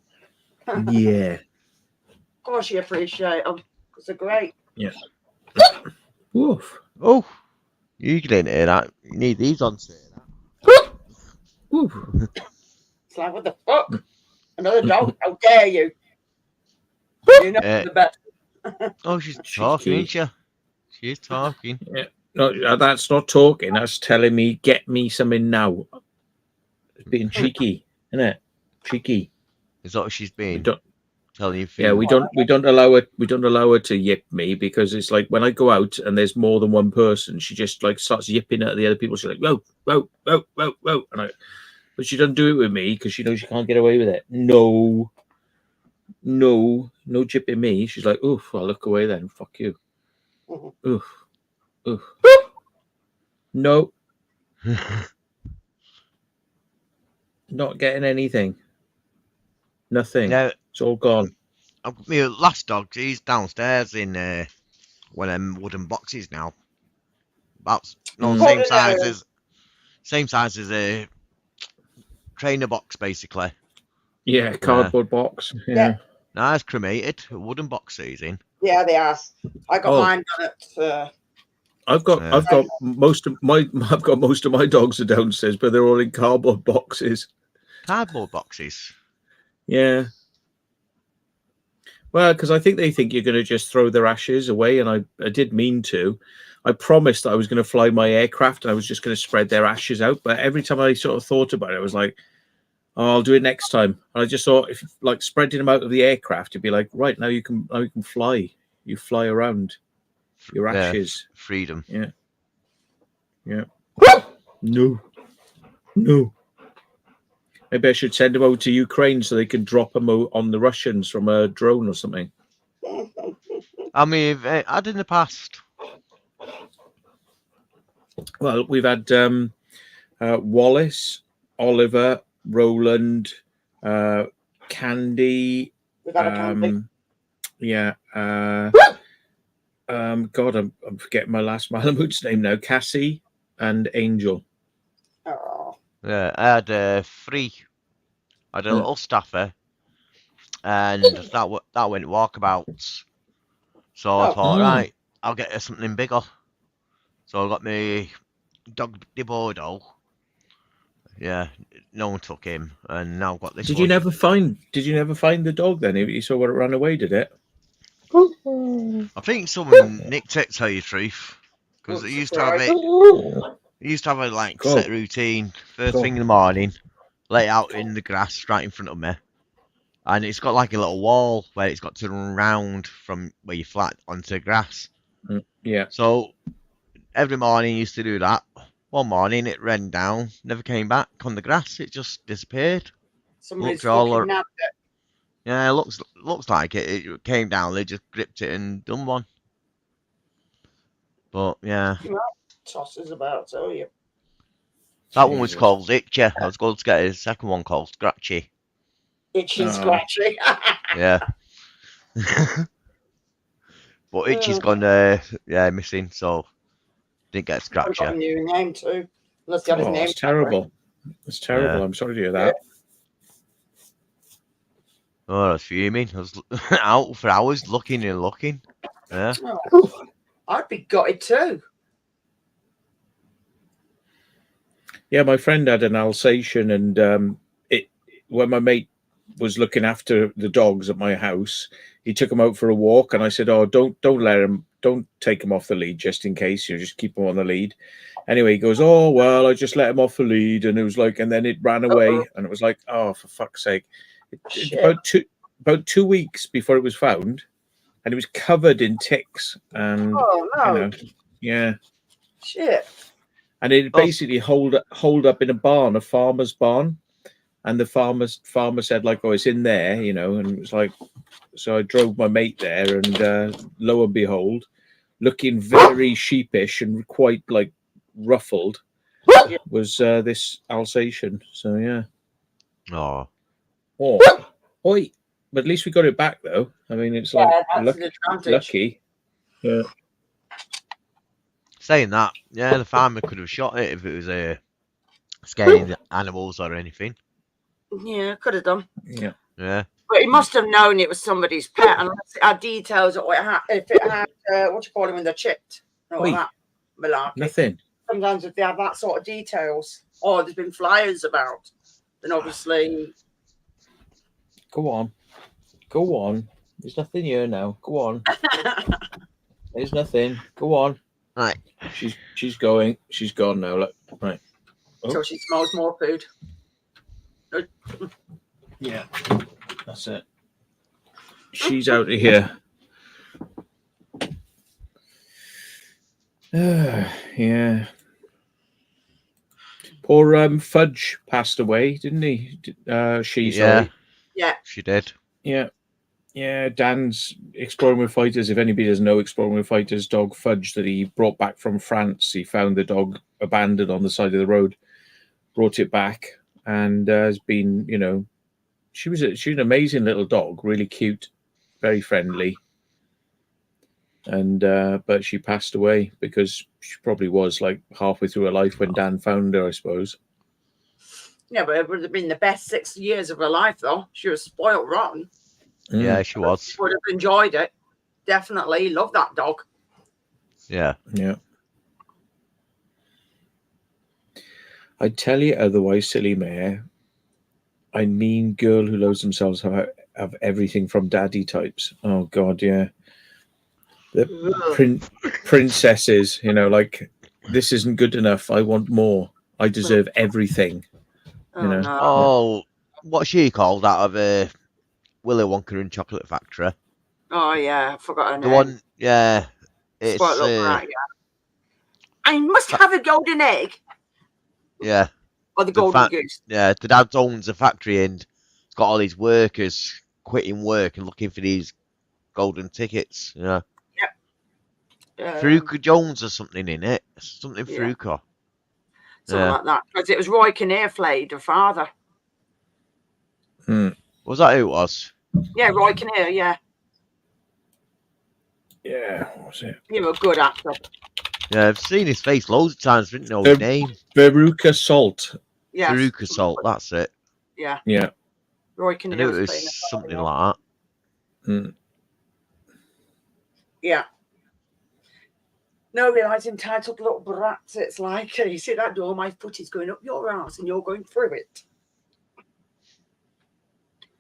Yeah. Of course you appreciate them. Because they're great. Woof. Oh, you didn't hear that. You need these on to hear Woof. It's like, what the fuck? Another dog? How dare you? You know Yeah. the best. that. Oh, she's Cheeky. talking, isn't she? She's talking. No, that's not talking. That's telling me, get me something now. It's being cheeky, isn't it? Cheeky. Is that what she's We been don't, telling you? yeah, we don't allow her to yip me because it's like when I go out and there's more than one person, she just like starts yipping at the other people. She's like, whoa, whoa, whoa, whoa, whoa. But she doesn't do it with me because she knows she can't get away with it. No jipping me. She's like, oof, I'll look away then. Fuck you. Oof. Oof. No, not getting anything. Nothing. Yeah, It's all gone. my last dog, he's downstairs in one of them wooden boxes now. About same size as a trainer box, basically. Yeah, cardboard box. Yeah. No, it's cremated. A wooden box he's in. Yeah, they are. I got Oh. mine done at. I've got most of my dogs are downstairs, but they're all in cardboard boxes. Cardboard boxes. Yeah. Well, because I think they think you're going to just throw their ashes away, and I did mean to. I promised I was going to fly my aircraft and I was just going to spread their ashes out. But every time I sort of thought about it, I was like, oh, I'll do it next time. And I just thought, if like spreading them out of the aircraft, it'd be like, right, now you can fly. You fly around your ashes. Freedom. Yeah. No. Maybe I should send them over to Ukraine so they can drop them on the Russians from a drone or something. I mean, had in the past. Well, we've had Wallace, Oliver, Roland, Candy. We've had a Candy. Yeah. God, I'm forgetting my last Malamutes name now. Cassie and Angel. Oh, Yeah, I had 3. I had a Hmm. little staffer, and that went walkabouts. So I Oh. thought, Mm. right, I'll get her something bigger. So I got me dog de Bordeaux. Yeah, no one took him, and now I've got this Did one. you never find the dog then? You saw what it ran away, did it? I think someone nicked it, to tell you the truth, because it Looks used to have right. it. It used to have a like Go. set routine. First Go. thing in the morning, lay it out in the grass right in front of me, and it's got like a little wall where it's got to run round from where you flat onto the grass. Yeah. So every morning I used to do that. One morning it ran down, never came back on the grass. It just disappeared. Somebody's Looked all fucking nabbed it. Yeah, looks like it. It came down. They just gripped it and done one. But yeah, Tosses about, tell you. that one was Jesus. called Itchy. I was going to get a second one called Scratchy. Itchy and Oh. scratchy. Yeah. But Itchy's gone missing, so didn't get a I've got a Scratcher. new name too. Unless he had his Oh, name. it's terrible. It's terrible. Yeah. I'm sorry to hear that. Oh, I was fuming. I was out for hours looking and looking. Yeah. Oh, I'd be gutted too. Yeah, my friend had an Alsatian, and when my mate was looking after the dogs at my house, he took him out for a walk, and I said, "Oh, don't take him off the lead just in case. You just keep him on the lead." Anyway, he goes, "Oh well, I just let him off the lead," and it was like, and then it ran away, and it was like, "Oh, for fuck's sake!" Shit. About 2 weeks before it was found, and it was covered in ticks, and Oh no. yeah. Shit. And it basically holed up in a barn, a farmer's barn, and the farmer said like, "Oh, it's in there," and it was like, so I drove my mate there, and lo and behold, looking very sheepish and quite like ruffled, was this Alsatian. So yeah. Oh. Oh, oi! But at least we got it back though. I mean, it's like that's an advantage. lucky. Yeah. Saying that, yeah, the farmer could have shot it if it was scaring animals or anything. Yeah, could have done. Yeah. Yeah. But he must have known it was somebody's pet, unless it had details or if it had what you call them when they're chipped. And all Oi. that malarkey. Nothing. Sometimes if they have that sort of details, or there's been flyers about, then obviously. Go on. There's nothing here now. Go on. There's nothing. Go on. Right. She's going. She's gone now. Look. Right. Until she smells more food. Yeah. That's it. She's out of here. Yeah. Poor Fudge passed away, didn't he? Sorry. Yeah. She did. Yeah. Yeah, Dan's Exploring with Fighters. If anybody doesn't know Exploring with Fighters, dog Fudge that he brought back from France. He found the dog abandoned on the side of the road, brought it back, and has been, she's an amazing little dog, really cute, very friendly. And but she passed away because she probably was like halfway through her life when Dan found her, I suppose. Yeah, but it would have been the best 6 years of her life, though. She was spoiled rotten. Yeah, she was. She would have enjoyed it. Definitely. Love that dog. Yeah. Yeah. I tell you otherwise, silly mare. I mean, girl who loads themselves have everything from daddy types. Oh God, yeah. The princesses, like, this isn't good enough. I want more. I deserve everything. No. Oh, what's she called out of Willy Wonka and Chocolate Factory? Oh yeah, I forgot her name. The one, yeah. It's right, yeah. I must have a golden egg. Yeah. Or the golden goose. Yeah, the dad owns a factory and it's got all these workers quitting work and looking for these golden tickets. Yeah. Fruka Jones or something in it. Something Fruka. Something like that. Because it was Roy Kinnear played her father. Was that who it was? Yeah, Roy Kinnear, yeah. Yeah, what was it? You're a good actor. Yeah, I've seen his face loads of times. Didn't know his name. Veruca Salt. Yes. Veruca Salt. That's it. Yeah. Yeah. Roy I Kinnear knew was it playing was it. something like that. Mm. Yeah. No realising entitled little brats. It's like, you see that door, my foot is going up your arse and you're going through it.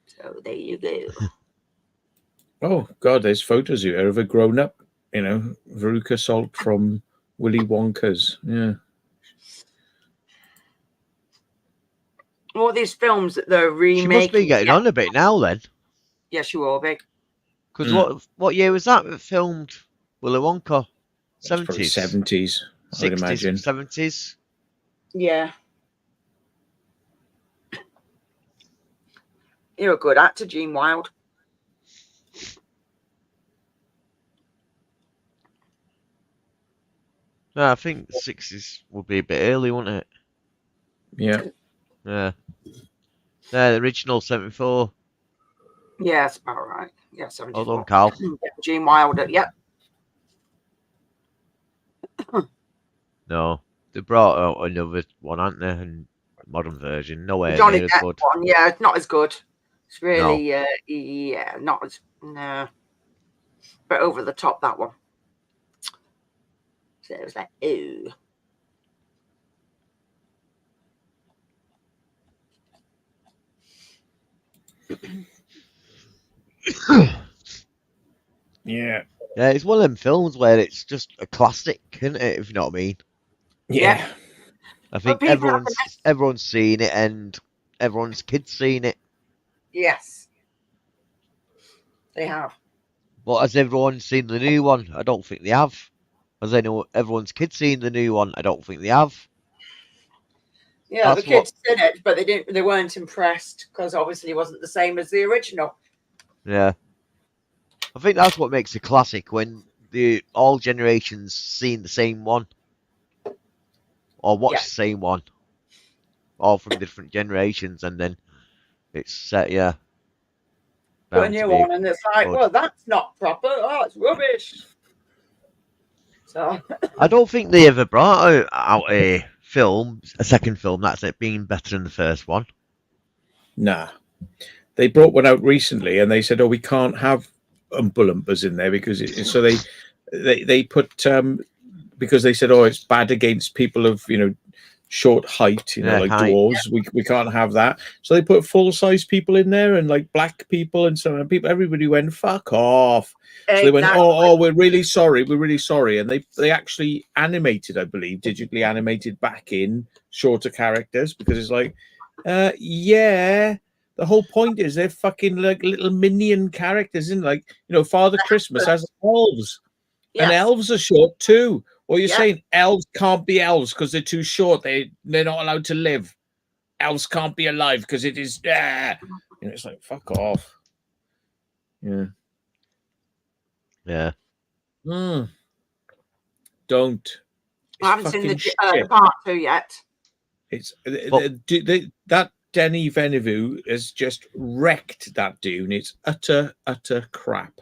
So there you go. Oh God, there's photos here of a grown-up, Veruca Salt from Willy Wonka's. Yeah. All these films that they're remaking. She must be getting on a bit now then. Yes, you will be. Because what year was that filmed? Willy Wonka? 70s? 70s, I would 60s, imagine. 70s? Yeah. You're a good actor, Gene Wilde. No, I think the 60s would be a bit early, wouldn't it? Yeah. Yeah. No, the original 74. Yeah, that's about right. Yeah, 74. Hold on, Carl. Gene Wilder, yep. No. They brought out another one, haven't they? And modern version. Nowhere Johnny near as Depp good. one, yeah, it's not as good. It's really, No. yeah, not as, no. But over the top, that one. So it was like, ooh. Yeah. Yeah, it's one of them films where it's just a classic, isn't it? If you know what I mean. Yeah. I think But people everyone's seen it and everyone's kids seen it. Yes. They have. But has everyone seen the new one? I don't think they have. Has everyone's kids seen the new one? I don't think they have. Yeah, That's the kids did it, but they weren't impressed because obviously it wasn't the same as the original. Yeah. I think that's what makes a classic, when all generations seen the same one. Or watch the same one. All from different generations, and then it's set, yeah. Put a new one, and it's like, good. well, that's not proper. Oh, it's rubbish. So I don't think they ever brought out a second film that's it being better than the first one. Nah. They brought one out recently, and they said, "Oh, we can't have Oompa Loompas in there because so they put because they said, oh, it's bad against people of short height, like height. dwarves. We can't have that. So they put full size people in there, and like black people and so on. People, everybody went, fuck off. So they went, oh, we're really sorry, and they actually animated, I believe, digitally animated back in shorter characters, because it's like, yeah. The whole point is they're fucking like little minion characters, isn't it? Like, Father Christmas has elves, and elves are short too. Or you're saying elves can't be elves because they're too short. They're not allowed to live. Elves can't be alive because it is. It's like, fuck off. Yeah. Yeah. Don't. I haven't seen the part 2 yet. It's that Denny Villeneuve has just wrecked that Dune. It's utter crap.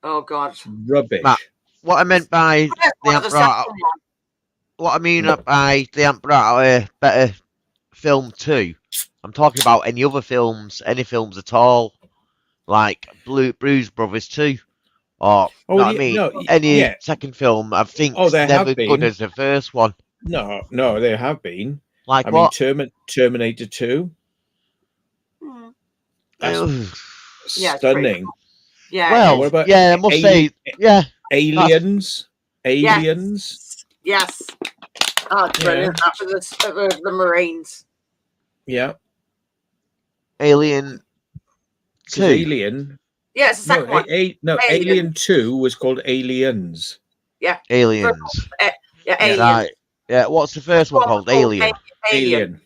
Oh God, rubbish. Matt, what I meant by they haven't brought out, what I mean by they haven't brought out a better film too. I'm talking about any other films, any films at all, like Blues Brothers 2, or any second film. I think it's never good as the first one. No, there have been. Like I what? mean, Terminator 2. That's stunning. Yeah. Well, what about I must say, Aliens. Yes. Oh, brilliant! That for the Marines. Yeah. Alien 2. Alien. Yeah, it's the second one. Alien 2 was called Aliens. Yeah. Aliens. Alien. Right. Yeah. What's the first one called? Alien. Alien.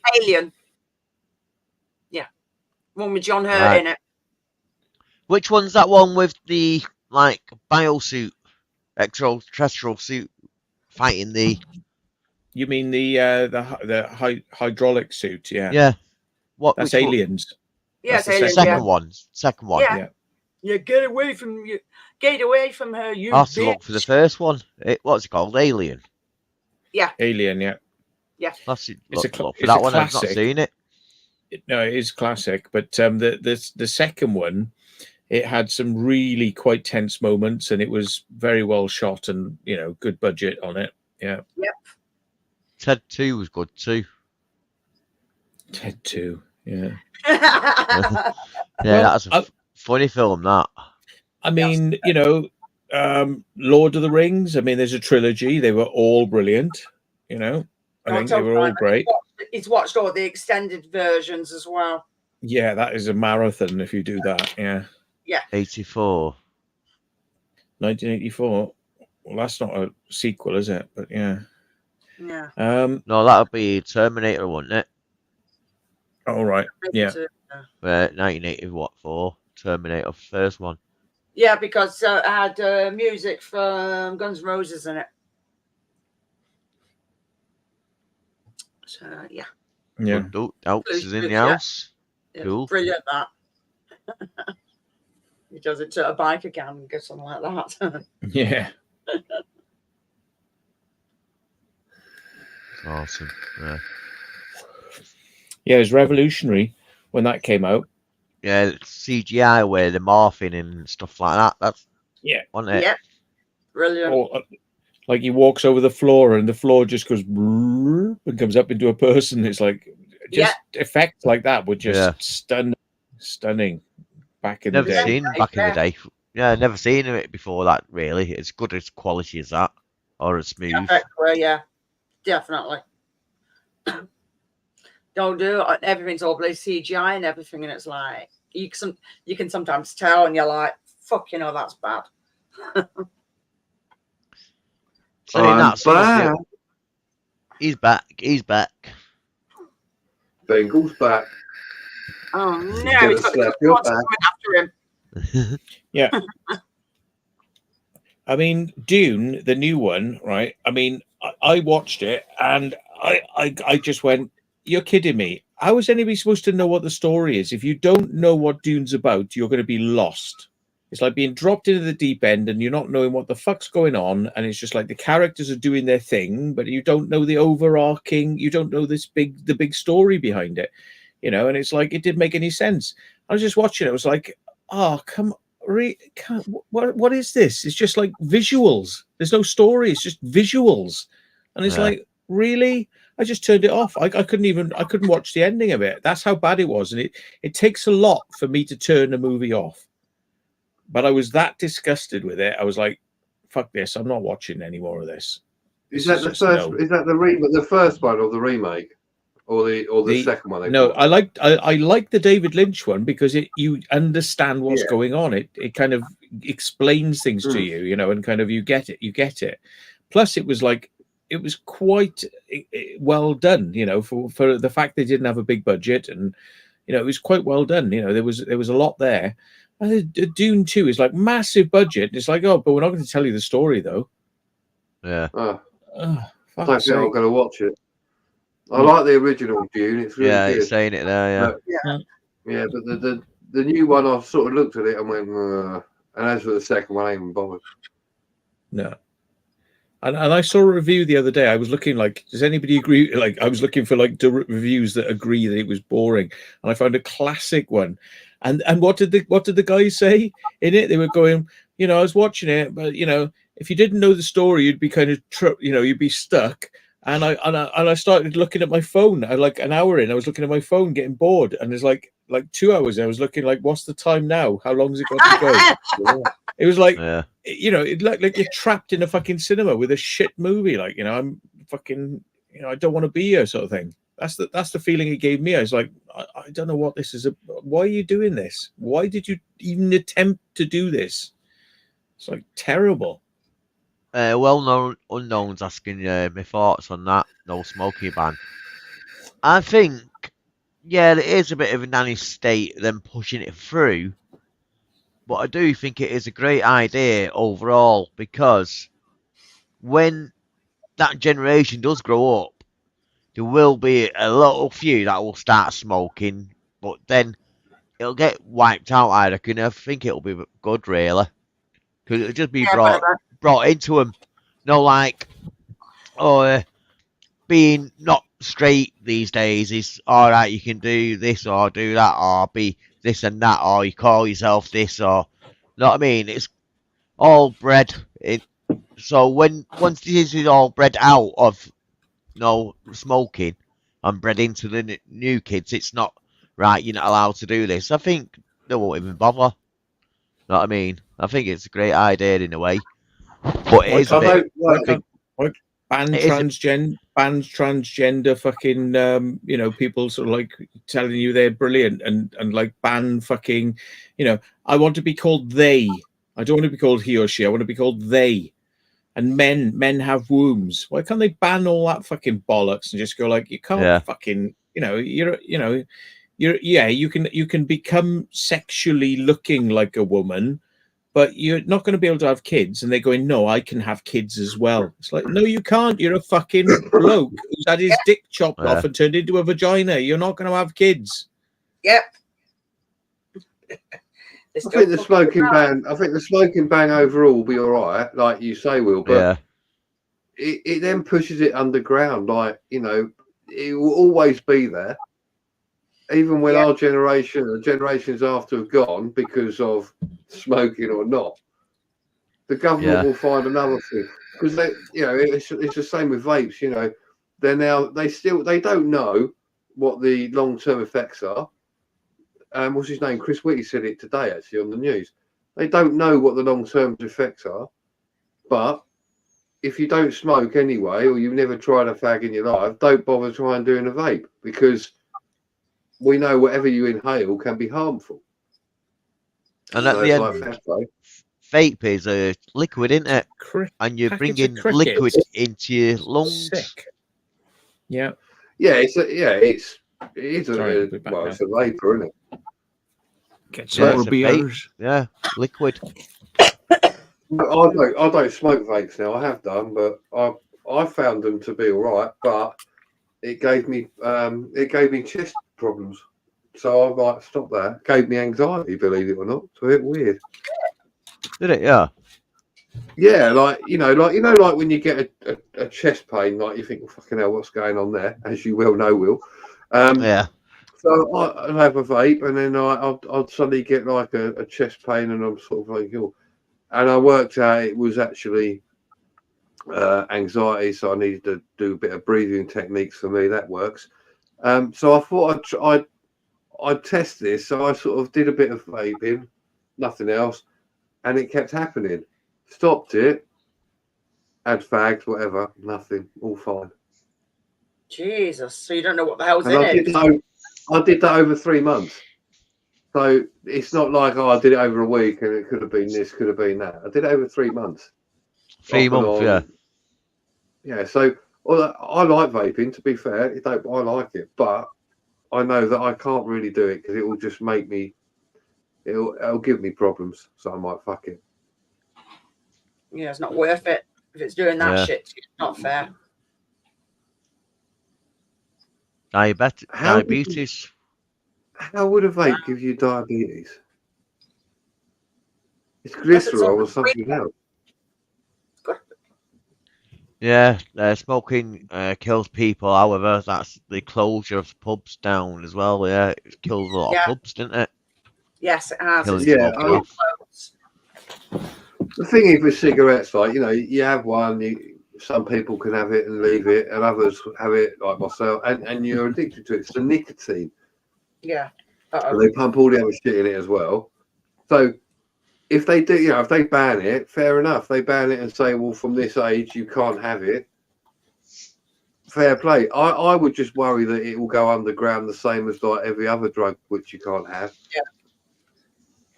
Yeah. One with John Hurt in it. Which one's that one with the biosuit, extraterrestrial suit fighting the? You mean the hydraulic suit? Yeah. Yeah. That's Aliens. Yeah, the second one. Yeah. Yeah, get away from you. Get away from her, you I'll have to bitch. look for the first one. What's it called? Alien. Alien, yeah. I'll have to It's look, a look for it's a that one. I've not classic. seen it. No, it is classic. But the second one, it had some really quite tense moments, and it was very well shot, and good budget on it. Yeah. Ted 2 was good too. Ted 2. Yeah. Yeah, Well, that's a funny film. That. I mean, Lord of the Rings. I mean, there's a trilogy. They were all brilliant. I think they were all great. He's watched all the extended versions as well. Yeah, that is a marathon if you do that. Yeah. 84. 1984. Well, that's not a sequel, is it? But yeah. Yeah. No, that would be Terminator, wouldn't it? All right. Yeah. 1984 Terminator, first one. Yeah, because it had music from Guns N' Roses in it. So yeah. Yeah. Elks is in the house. Yeah, Cool. brilliant that. He does it to a biker gang or something like that. Yeah. Awesome. Yeah. Yeah, it was revolutionary when that came out. Yeah, CGI where the morphing and stuff like that. That's wasn't it? Yeah. Brilliant. Or, like he walks over the floor and the floor just goes and comes up into a person. It's like just effects like that were just stunning back in the day. Never seen back in the day. Yeah, never seen it before that really. It's good as quality as that. Or as smooth. Yeah, definitely. Don't do it. Everything's all bloody CGI and everything, and it's like you can sometimes tell, and you're like, "Fuck, that's bad." He's back. He's back. Bengal's back. Oh no, he's got the coming after him. Yeah. I mean, Dune, the new one, right? I mean, I watched it and I just went, "You're kidding me. How is anybody supposed to know what the story is? If you don't know what Dune's about, you're going to be lost." It's like being dropped into the deep end and you're not knowing what the fuck's going on. And it's just like the characters are doing their thing, but you don't know the overarching, you don't know the big story behind it, and it's like, it didn't make any sense. I was just watching it. I was like, oh, come on. What is this? It's just like visuals. There's no story. It's just visuals. And it's like, really? I just turned it off. I couldn't watch the ending of it. That's how bad it was. And it takes a lot for me to turn a movie off. But I was that disgusted with it. I was like, fuck this. I'm not watching any more of this. Is that the first? No. Is that the first one or the remake, or the second one? No, I like the David Lynch one because you understand what's going on. It kind of explains things to you, and kind of you get it. Plus, it was quite well done, for the fact they didn't have a big budget, and it was quite well done. There was a lot there. Dune 2 is like massive budget. It's like, oh, but we're not going to tell you the story though. Yeah. I don't think I'm going to watch it. I like the original Dune. It's really good. It's saying it there. Yeah, but the new one, I sort of looked at it and went, and as for the second one, I ain't even bothered. No. And I saw a review the other day. I was looking like, does anybody agree? Like, I was looking for reviews that agree that it was boring, and I found a classic one. And what did the guys say in it? They were going, I was watching it, but if you didn't know the story, you'd be kind of you'd be stuck. And I started looking at my phone. Like an hour in, I was looking at my phone, getting bored. And it's like 2 hours. And I was looking like, what's the time now? How long has it got to go? It was like, it like you're trapped in a fucking cinema with a shit movie. Like, I'm fucking, I don't want to be here, sort of thing. That's the feeling it gave me. I was like, I don't know what this is. Why are you doing this? Why did you even attempt to do this? It's like terrible. Well-known unknowns asking my thoughts on that no smoking ban. I think, it is a bit of a nanny state them pushing it through, but I do think it is a great idea overall because when that generation does grow up, there will be a little few that will start smoking, but then it'll get wiped out. I reckon. I think it'll be good, really, because it'll just be Yeah, brought into them. No, like, being not straight these days is all right. You can do this or do that or be this and that, or you call yourself this, or you know what I mean. It's all bred in. So once this is all bred out of smoking and bred into the new kids, it's not right. You're not allowed to do this. I think they won't even bother. Know what I mean? I think it's a great idea in a way, but it Why is a can't bit. they? Why can't why ban It is a- transgender fucking people sort of like telling you they're brilliant and like ban fucking I want to be called they. I don't want to be called he or she. I want to be called they. And men have wombs. Why can't they ban all that fucking bollocks and just go like you can't Yeah. fucking you can become sexually looking like a woman, but you're not going to be able to have kids. And they're going, no, I can have kids as well. It's like, no, you can't. You're a fucking bloke who's had his dick chopped off and turned into a vagina. You're not going to have kids. Yep. I think the smoking ban overall will be all right, like you say, Will. But it then pushes it underground. Like it will always be there, even when our generation, the generations after, have gone because of smoking or not. The government will find another thing because it's the same with vapes. They don't know what the long-term effects are. What's his name? Chris Whitty said it today, actually, on the news. They don't know what the long-term effects are, but if you don't smoke anyway, or you've never tried a fag in your life, don't bother trying doing a vape, because we know whatever you inhale can be harmful. And at the end, vape is a liquid, isn't it? And you're bringing liquid into your lungs. Sick. Yeah. Yeah, it's a vapor, isn't it? Get some more beers. Yeah, liquid. I don't smoke vapes now. I have done, but I found them to be all right. But it gave me chest problems, so I might stop that. It gave me anxiety, believe it or not. It's a bit weird. Did it? Yeah. Yeah, like when you get a chest pain, like you think, well, fucking hell, what's going on there? As you well know, Will. Yeah. So I'd have a vape, and then I'd suddenly get like a chest pain, and I'm sort of like, oh. And I worked out it was actually anxiety, so I needed to do a bit of breathing techniques. For me, that works. So I thought I'd test this. So I sort of did a bit of vaping, nothing else, and it kept happening. Stopped it, had fags, whatever, nothing, all fine. Jesus, so you don't know what the hell's and in it. I did that over 3 months. So it's not like, I did it over a week and it could have been this, could have been that. I did it over 3 months. 3 months, yeah. Yeah, so I like vaping, to be fair. I like it, but I know that I can't really do it because it will just make me, it'll give me problems. So I might fuck it. Yeah, it's not worth it. If it's doing that shit, it's not fair. Diabetes. How would a vape give you diabetes? It's glycerol or something else. Yeah, smoking kills people. However, that's the closure of pubs down as well. Yeah, it kills a lot of pubs, didn't it? Yes, it has. The thing is with cigarettes, like, you have one, some people can have it and leave it, and others have it, like myself, and you're addicted to it. It's the nicotine. Yeah. And they pump all the other shit in it as well. So if they do, if they ban it, fair enough. They ban it and say, well, from this age, you can't have it. Fair play. I would just worry that it will go underground the same as like every other drug which you can't have. Yeah.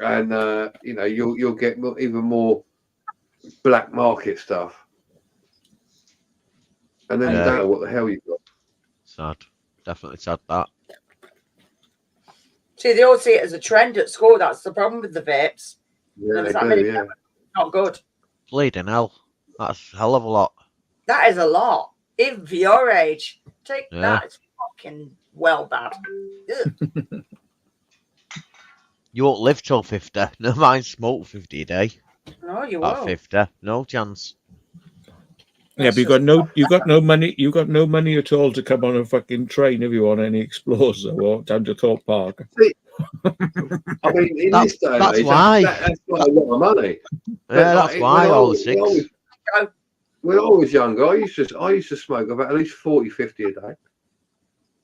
And you'll get even more black market stuff. And then you don't know what the hell you've got. Sad. Definitely sad that. See, they all see it as a trend at school. That's the problem with the vapes. Yeah, they do, Not good. Bleeding hell. That's a hell of a lot. That is a lot. Even for your age. Take that. It's fucking well bad. You won't live till 50. No mind smoke 50 a day. No, you At won't. 50, no chance. Yeah, but you got no money. You got no money at all to come on a fucking train if you want any explorers or down to Thorpe Park. I mean, in That's- this day and that's age, why. that's not a lot of money. But Yeah, like, that's why all the six. When I was younger, I used to smoke about at least 40, 50 a day.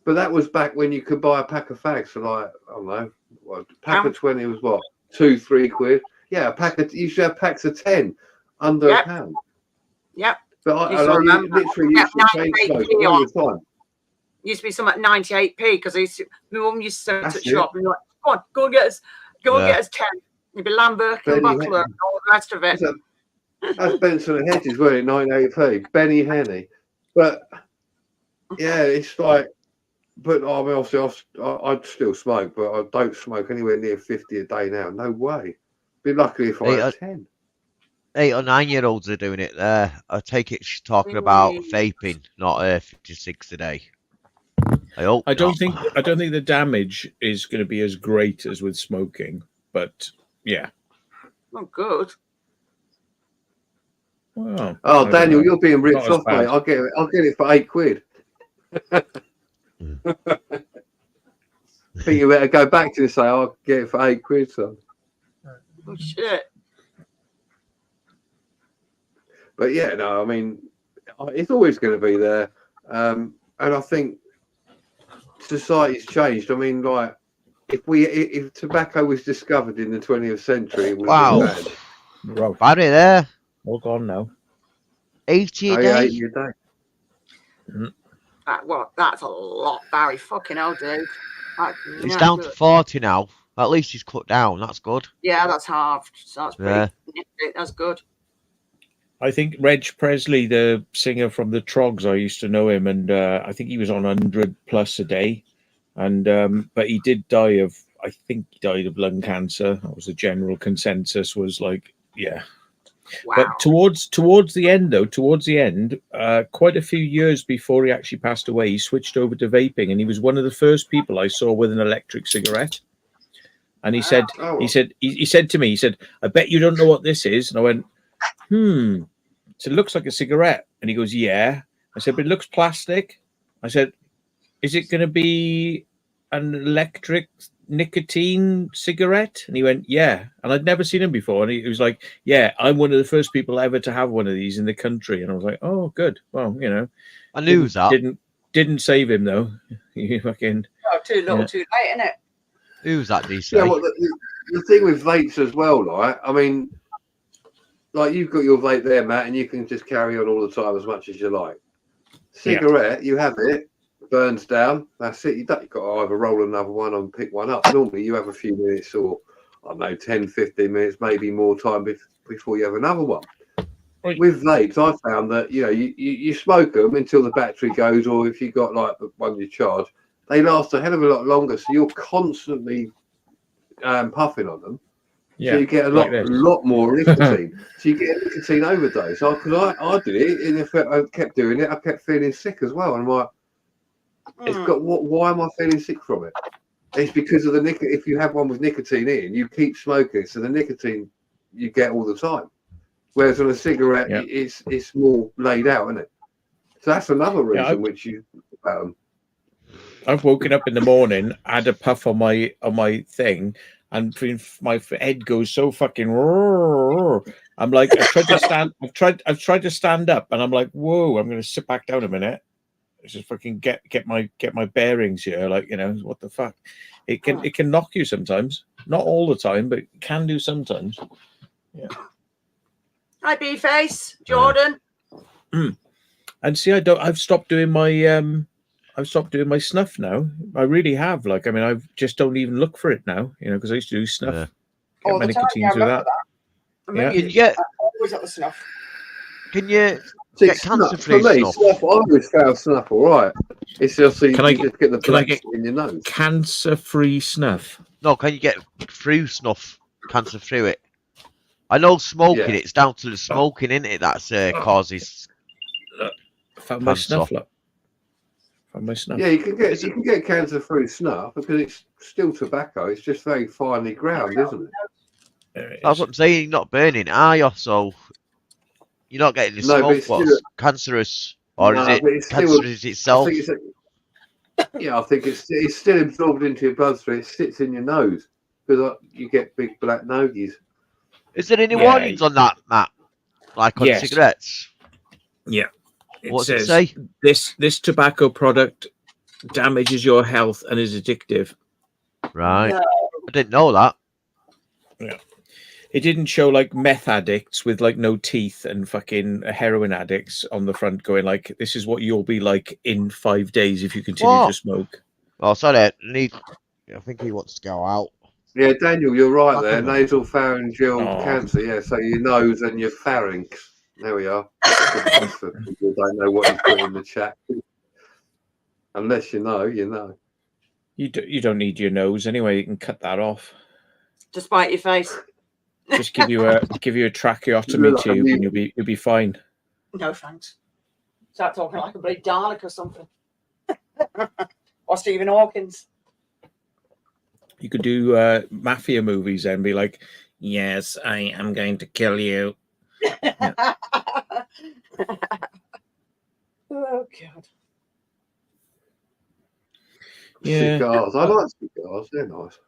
But that was back when you could buy a pack of fags for like, I don't know, a pack of 20 was what, 2, 3 quid? Yeah, you used to have packs of 10 under a pound. Yep. But I literally used to chain smoke all the time. Used to be something like 98p because my mum used to send it to the That's shop and be like, go and get us 10. It'd be Lambert and Buckler and all the rest of it. That's Benson and Hedges, weren't it? 98p. Benny Henny. But yeah, it's like, but I mean, obviously, I'd still smoke, but I don't smoke anywhere near 50 a day now. No way. Be lucky if I had 10. 8 or 9-year-olds are doing it there. I take it she's talking about vaping, not 56 a day. I don't think the damage is going to be as great as with smoking, but yeah. Oh, good. Well, oh, Daniel, you're being ripped off, bad. mate. I'll get it for 8 quid. I think you better go back to and say, I'll get it for 8 quid, son. Oh, shit. But yeah, no, I mean, it's always going to be there. And I think society's changed. I mean, like, if tobacco was discovered in the 20th century, it would have been bad. Barry there. All gone now. 80 a day. 80 a day. That's a lot, Barry. Fucking hell, dude. He's down to 40 now. At least he's cut down. That's good. Yeah, that's halved. So that's pretty. That's good. I think Reg Presley, the singer from the Trogs, I used to know him, and I think he was on 100 plus a day. And but he did die of, I think he died of lung cancer. That was the general consensus. Was like, yeah. Wow. But towards the end, quite a few years before he actually passed away, he switched over to vaping, and he was one of the first people I saw with an electric cigarette. And he said, he said to me, he said, "I bet you don't know what this is." And I went, So it looks like a cigarette. And he goes, "Yeah." I said, "But it looks plastic." I said, "Is it going to be an electric nicotine cigarette?" And he went, "Yeah." And I'd never seen him before. And he was like, "Yeah, I'm one of the first people ever to have one of these in the country." And I was like, "Oh, good. Well, you know." I knew that. Didn't save him though. You fucking too little, too late, isn't it? Who's that, DC? Yeah, well, the thing with vapes as well, like, I mean, like, you've got your vape there, Matt, and you can just carry on all the time as much as you like. Cigarette, you have it, burns down, that's it. You've got to either roll another one or pick one up. Normally, you have a few minutes or, I don't know, 10, 15 minutes, maybe more time before you have another one. Right. With vapes, I found that, you know, you smoke them until the battery goes, or if you got, like, the one you charge, they last a hell of a lot longer, so you're constantly puffing on them. Yeah, so you get a lot more nicotine. So you get a nicotine overdose. Because I did it, and if I kept doing it, I kept feeling sick as well. And I'm like, it's got why am I feeling sick from it? It's because of the nicotine. If you have one with nicotine in, you keep smoking, so the nicotine you get all the time. Whereas on a cigarette, it's more laid out, isn't it? So that's another reason which you. I've woken up in the morning, had a puff on my thing, and my head goes so fucking. I'm like, I've tried to stand up, and I'm like, whoa, I'm going to sit back down a minute. Just fucking get my bearings here. Like, you know, what the fuck? It can knock you sometimes. Not all the time, but it can do sometimes. Yeah. Hi, B-Face, Jordan. And see, I've stopped doing my snuff now. I really have. Like, I mean, I just don't even look for it now, you know, because I used to do snuff. Get my nicotine through that. Yeah. Always at the snuff. Can you get cancer-free snuff? I always found snuff all right. It's just you just get the black in your nose. Cancer-free snuff? No, can you get through snuff? Cancer through it? I know smoking. It's down to the smoking, isn't it? That's causes. Found my snuff. on my snuff. Yeah, you can get cancer through snuff because it's still tobacco. It's just very finely ground, isn't it? There it That's is. what I'm saying. You're not burning, are you? So you're not getting the No, but smoke it's what's still cancerous, or is no, it but it's still. cancerous I itself? think I think it's still absorbed into your bloodstream. It sits in your nose because you get big black nogies. Is there any Yeah. warnings on that, Matt? Like on Yes. cigarettes? Yeah. It What does it says say? this tobacco product damages your health and is addictive. Right. No. I didn't know that. It didn't show like meth addicts with like no teeth and fucking heroin addicts on the front going like, this is what you'll be like in 5 days if you continue What? to smoke. Oh, sorry. I think he wants to go out. Yeah, Daniel, you're right Back there. in there. Nasal pharyngeal Oh. cancer. Yeah, so your nose and your pharynx. There we are. Just for people who don't know what he's put in the chat. Unless you know, you know. You don't need your nose anyway. You can cut that off. Despite your face. Just give you a tracheotomy Look, I tube mean- and you'll be fine. No thanks. Start talking like a bloody Dalek or something. Or Stephen Hawkins. You could do mafia movies and be like, yes, I am going to kill you. Oh God. Yeah. Cigars. I like cigars. They're nice.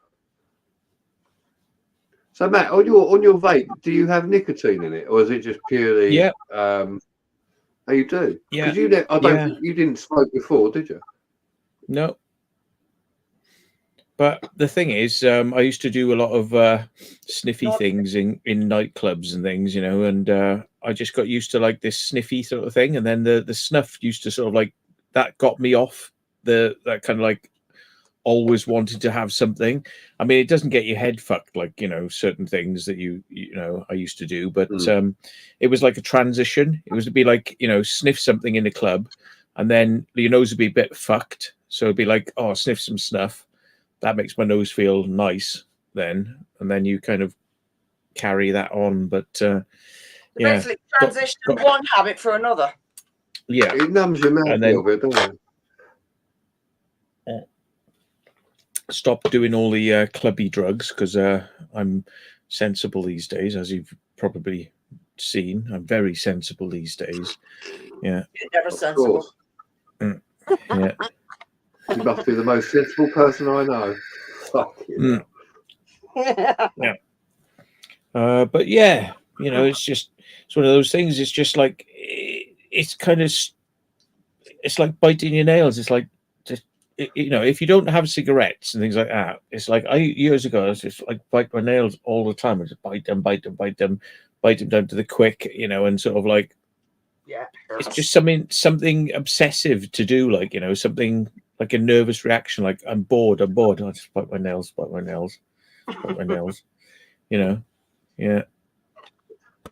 So Matt, on your vape, do you have nicotine in it, or is it just purely? Yeah. Oh, you do. Yeah. Because I don't. Yeah. think you didn't smoke before, did you? No. But the thing is, I used to do a lot of sniffy things in nightclubs and things, you know, and I just got used to like this sniffy sort of thing. And then the snuff used to sort of like, that got me off that kind of like always wanted to have something. I mean, it doesn't get your head fucked like, you know, certain things that you know, I used to do, but it was like a transition. It was to be like, you know, sniff something in a club and then your nose would be a bit fucked. So it'd be like, oh, sniff some snuff. That makes my nose feel nice then. And then you kind of carry that on. But yeah. Basically transition one habit for another. Yeah. It numbs your mouth And a then- little bit, doesn't it? Stop doing all the clubby drugs because I'm sensible these days, as you've probably seen. I'm very sensible these days. Yeah. You're never Of sensible. course. Yeah. You must be the most sensible person I know. Fuck you. But yeah, you know, it's one of those things. It's just like, it's kind of, it's like biting your nails. It's like, just, you know, if you don't have cigarettes and things like that, it's like years ago, I was just like bite my nails all the time. I just bite them down to the quick, you know, and sort of like, Yeah. it's just something obsessive to do, like, you know, something like a nervous reaction, like I'm bored, I just bite my nails, you know. Yeah.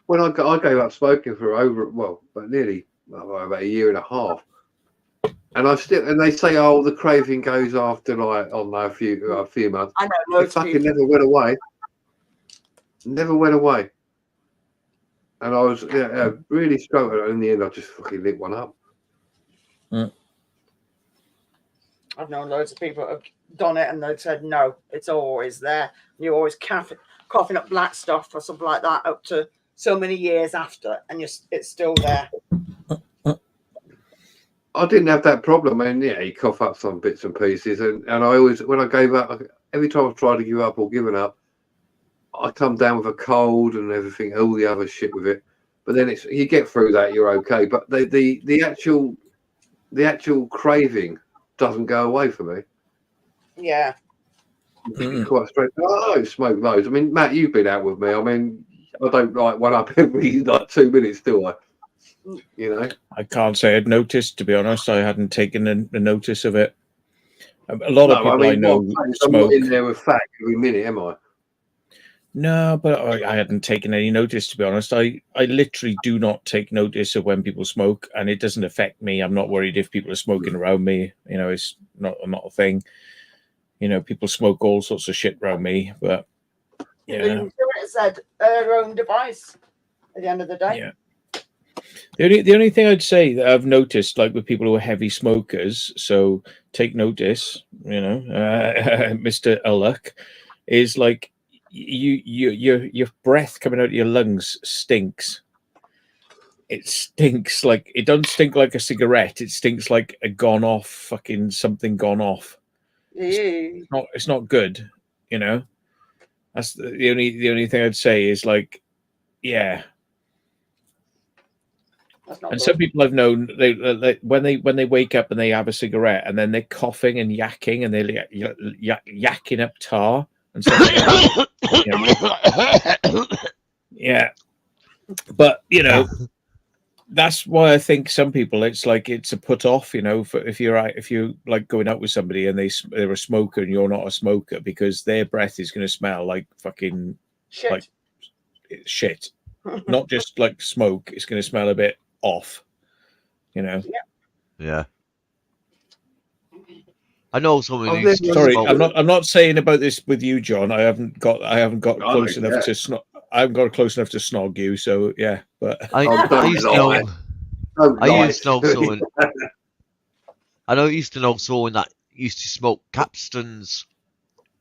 When I gave up smoking for nearly about a year and a half, and they say, oh, the craving goes after like a few months. I know It loads of fucking people. never went away. Never went away. And I was really struggling. In the end, I just fucking lit one up. I've known loads of people that have done it and they've said no, it's always there. You're always coughing up black stuff or something like that up to so many years after, and it's still there. I didn't have that problem. I mean, yeah, you cough up some bits and pieces, and I always, when I gave up, every time I've tried to give up or given up, I come down with a cold and everything, all the other shit with it. But then you get through that, you're okay. But the actual craving doesn't go away for me. Yeah. It's quite straight. Oh, I smoke loads. I mean, Matt, you've been out with me. I mean, I don't like one up every like 2 minutes, do I? You know, I can't say I'd noticed, to be honest. I hadn't taken a notice of it. A lot of people I know I'm smoke. not in there with fat every minute, am I? No, but I hadn't taken any notice, to be honest. I literally do not take notice of when people smoke, and it doesn't affect me. I'm not worried if people are smoking around me. You know, it's not a thing. You know, people smoke all sorts of shit around me, but yeah. It said their own device at the end of the day. Yeah. The only thing I'd say that I've noticed, like with people who are heavy smokers, so take notice, Mr. Ullock, is like your breath coming out of your lungs stinks. It stinks like it doesn't stink like a cigarette. It stinks like a gone off fucking something gone off. It's not good, you know. That's the only thing I'd say is like, yeah. That's not And good. some people I've known, they when they wake up and they have a cigarette and then they're coughing and yakking and they're yakking up tar and stuff like that. Yeah, but you know, that's why I think some people it's a put off. You know, for if you're like going out with somebody and they're a smoker and you're not a smoker, because their breath is going to smell like fucking Shit. like shit, not just like smoke. It's going to smell a bit off, you know. Yeah. I know someone I've who's never Sorry, smoked. I'm not saying about this with you, John. I haven't got close don't enough care. to I haven't got close enough to snog you. So yeah, but I don't used to lie. know. Don't I lie used to know me. someone. I used to know someone that used to smoke capstans,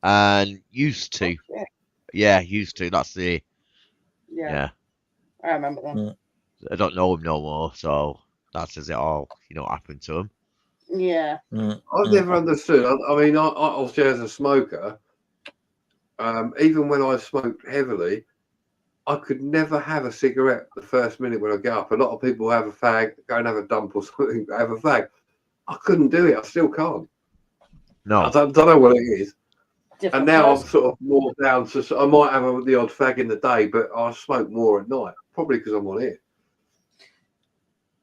and used to. Yeah, used to. That's the. Yeah. I remember that. I don't know him no more, so that says it all. You know what happened to him. Yeah. I've never understood. I mean, I obviously as a smoker, even when I smoked heavily, I could never have a cigarette the first minute when I get up. A lot of people have a fag, go and have a dump or something, have a fag. I couldn't do it. I still can't. No. I don't know what it is. Different And now I'm person. sort of more down to. I might have the odd fag in the day, but I smoke more at night. Probably because I'm on it.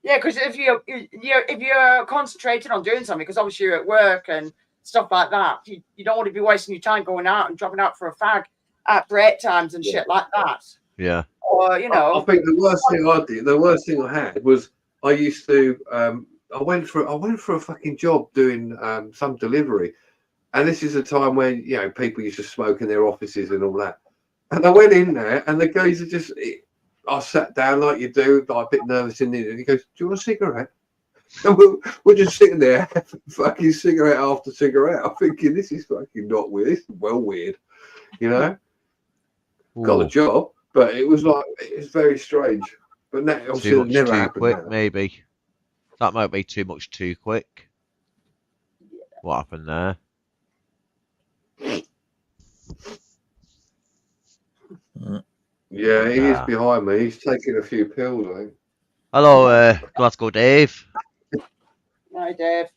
Yeah, because if you're concentrating on doing something, because obviously you're at work and stuff like that, you don't want to be wasting your time going out and dropping out for a fag at break times and shit like that. Yeah. Or you know, I think the worst thing I had was I used to. I went for a fucking job doing some delivery, and this is a time when people used to smoke in their offices and all that. And I went in there, and the guys are just. I sat down like you do, like a bit nervous in there, and he goes, "Do you want a cigarette?" And we're just sitting there, fucking cigarette after cigarette. I'm thinking, this is fucking not weird. This is well weird, you know. Got the job, but it was very strange. But that obviously Too much never too happened. quick, Now. maybe. That might be too much too quick. What happened there? Yeah, he is behind me. He's taking a few pills, I think. Hello, Glasgow Dave. Hi, Dave.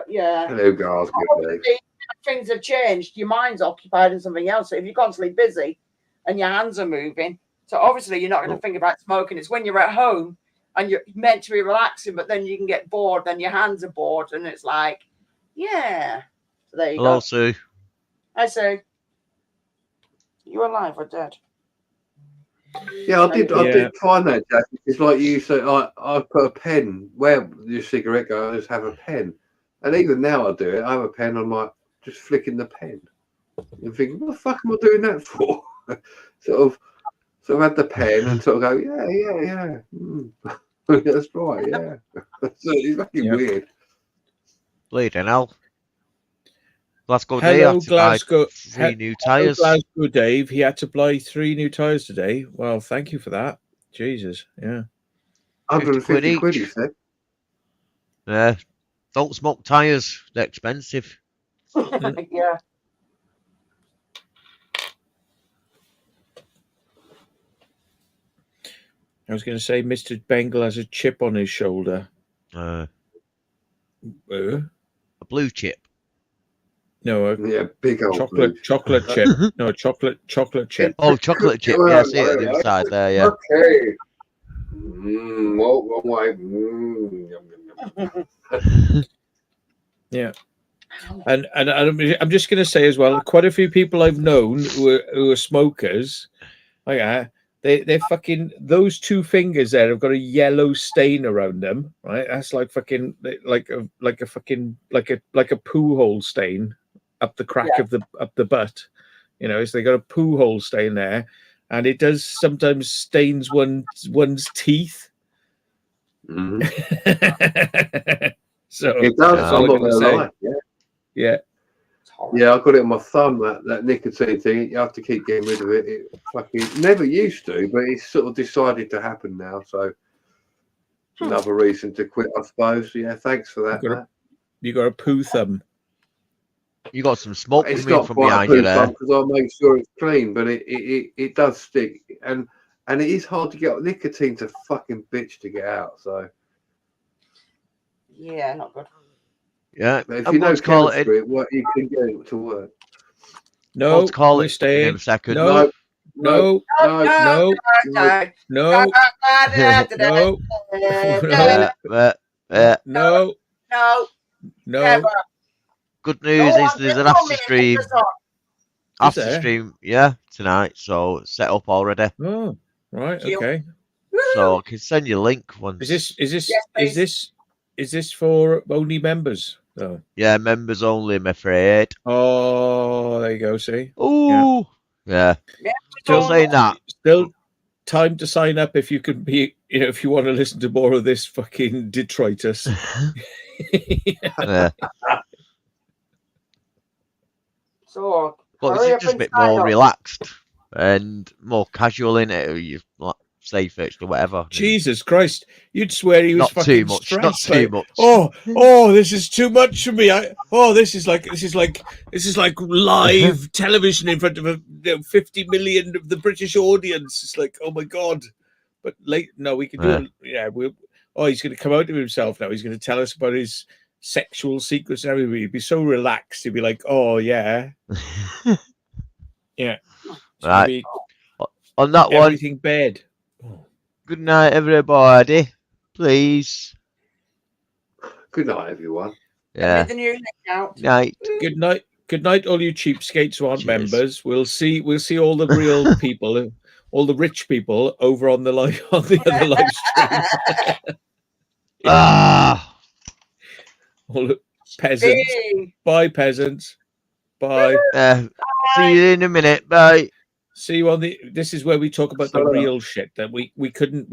Yeah. Hello, guys. Good day. Things have changed. Your mind's occupied in something else. So if you're constantly busy and your hands are moving, so obviously you're not going to think about smoking. It's when you're at home and you're meant to be relaxing, but then you can get bored, then your hands are bored, and it's like, yeah. So there you Hello, go. Sue. Hi, Sue. You alive or dead? Yeah, I did find that, Jack. It's like you said, I put a pen where your cigarette goes, I just have a pen. And even now I do it. I have a pen, I'm like just flicking the pen. And thinking, what the fuck am I doing that for? sort of had the pen and sort of go, yeah. That's right, yeah. So it's fucking weird. Bleeding hell. Glasgow Hello, Dave had to Glasgow. buy 3 new tyres. Glasgow Dave, he had to buy 3 new tyres today. Well, thank you for that. Jesus, yeah. 150 quid, he said. Yeah. Don't smoke tyres. They're expensive. Yeah. I was going to say Mr. Bengal has a chip on his shoulder. A blue chip. No, big old chocolate chip. No, chocolate chip. Oh, chocolate chip. Yeah, I see it on the inside there, yeah. Okay. Yeah. And I'm just going to say as well, quite a few people I've known who are smokers, they're fucking, those 2 fingers there have got a yellow stain around them, right? That's like fucking like a poo hole stain up the crack of the butt, you know. So they got a poo hole stain there, and it does sometimes stains one's teeth, Mhm. So It does. that's all I'm I'm not gonna gonna say. lie. Yeah. Yeah. It's horrible. Yeah, I got it on my thumb. That nicotine thing. You have to keep getting rid of it. It fucking never used to, but it's sort of decided to happen now. So another reason to quit, I suppose. Yeah, thanks for that, Matt. You got a poo thumb. You got some smoke It's coming not from quite a behind you poo there. because I make sure it's clean, but it does stick, and it is hard to get nicotine to fucking bitch to get out. So Yeah, not good. Yeah. but if I'm you going know to call it. chemistry, you can get it to work. No, to call we're it in staying. a second. No, no, no, no, No. no, no, No. No. no. Never. Good news No, is I'm there's just an after coming, stream. it's on. After there? stream, yeah, tonight. So it's set up already. Oh, right, Cute. okay. So I can send you a link once. Yes, Is this for only members? Oh. Yeah, members only, I'm afraid. Oh, there you go. See, Ooh. Yeah. Still only. saying that. still time to sign up if you can be. You know, if you want to listen to more of this fucking detritus. Yeah. So, But hurry it's up just a and bit sign more up. relaxed and more casual in it. You like say first or whatever. Jesus Christ, you'd swear he was Not fucking too much. stressed. Not too like, much. Oh, this is too much for me. This is like live television in front of 50 million of the British audience. It's like, oh my god. But no, we can do it. Yeah, he's going to come out of himself now. He's going to tell us about his sexual secrets and everything. He'd be so relaxed. He'd be like, oh yeah, yeah. Right. On that one, everything bed. good night, everybody. Please. Good night, everyone. Yeah. The new link out. Night. Good night. Good night, all you cheapskates who aren't Cheers. members. We'll see all the real people, all the rich people over on the other live stream. Ah. All the peasants. Bye, peasants. Bye. See you in a minute. Bye. See you on the. This is where we talk about the Hello. real shit that we couldn't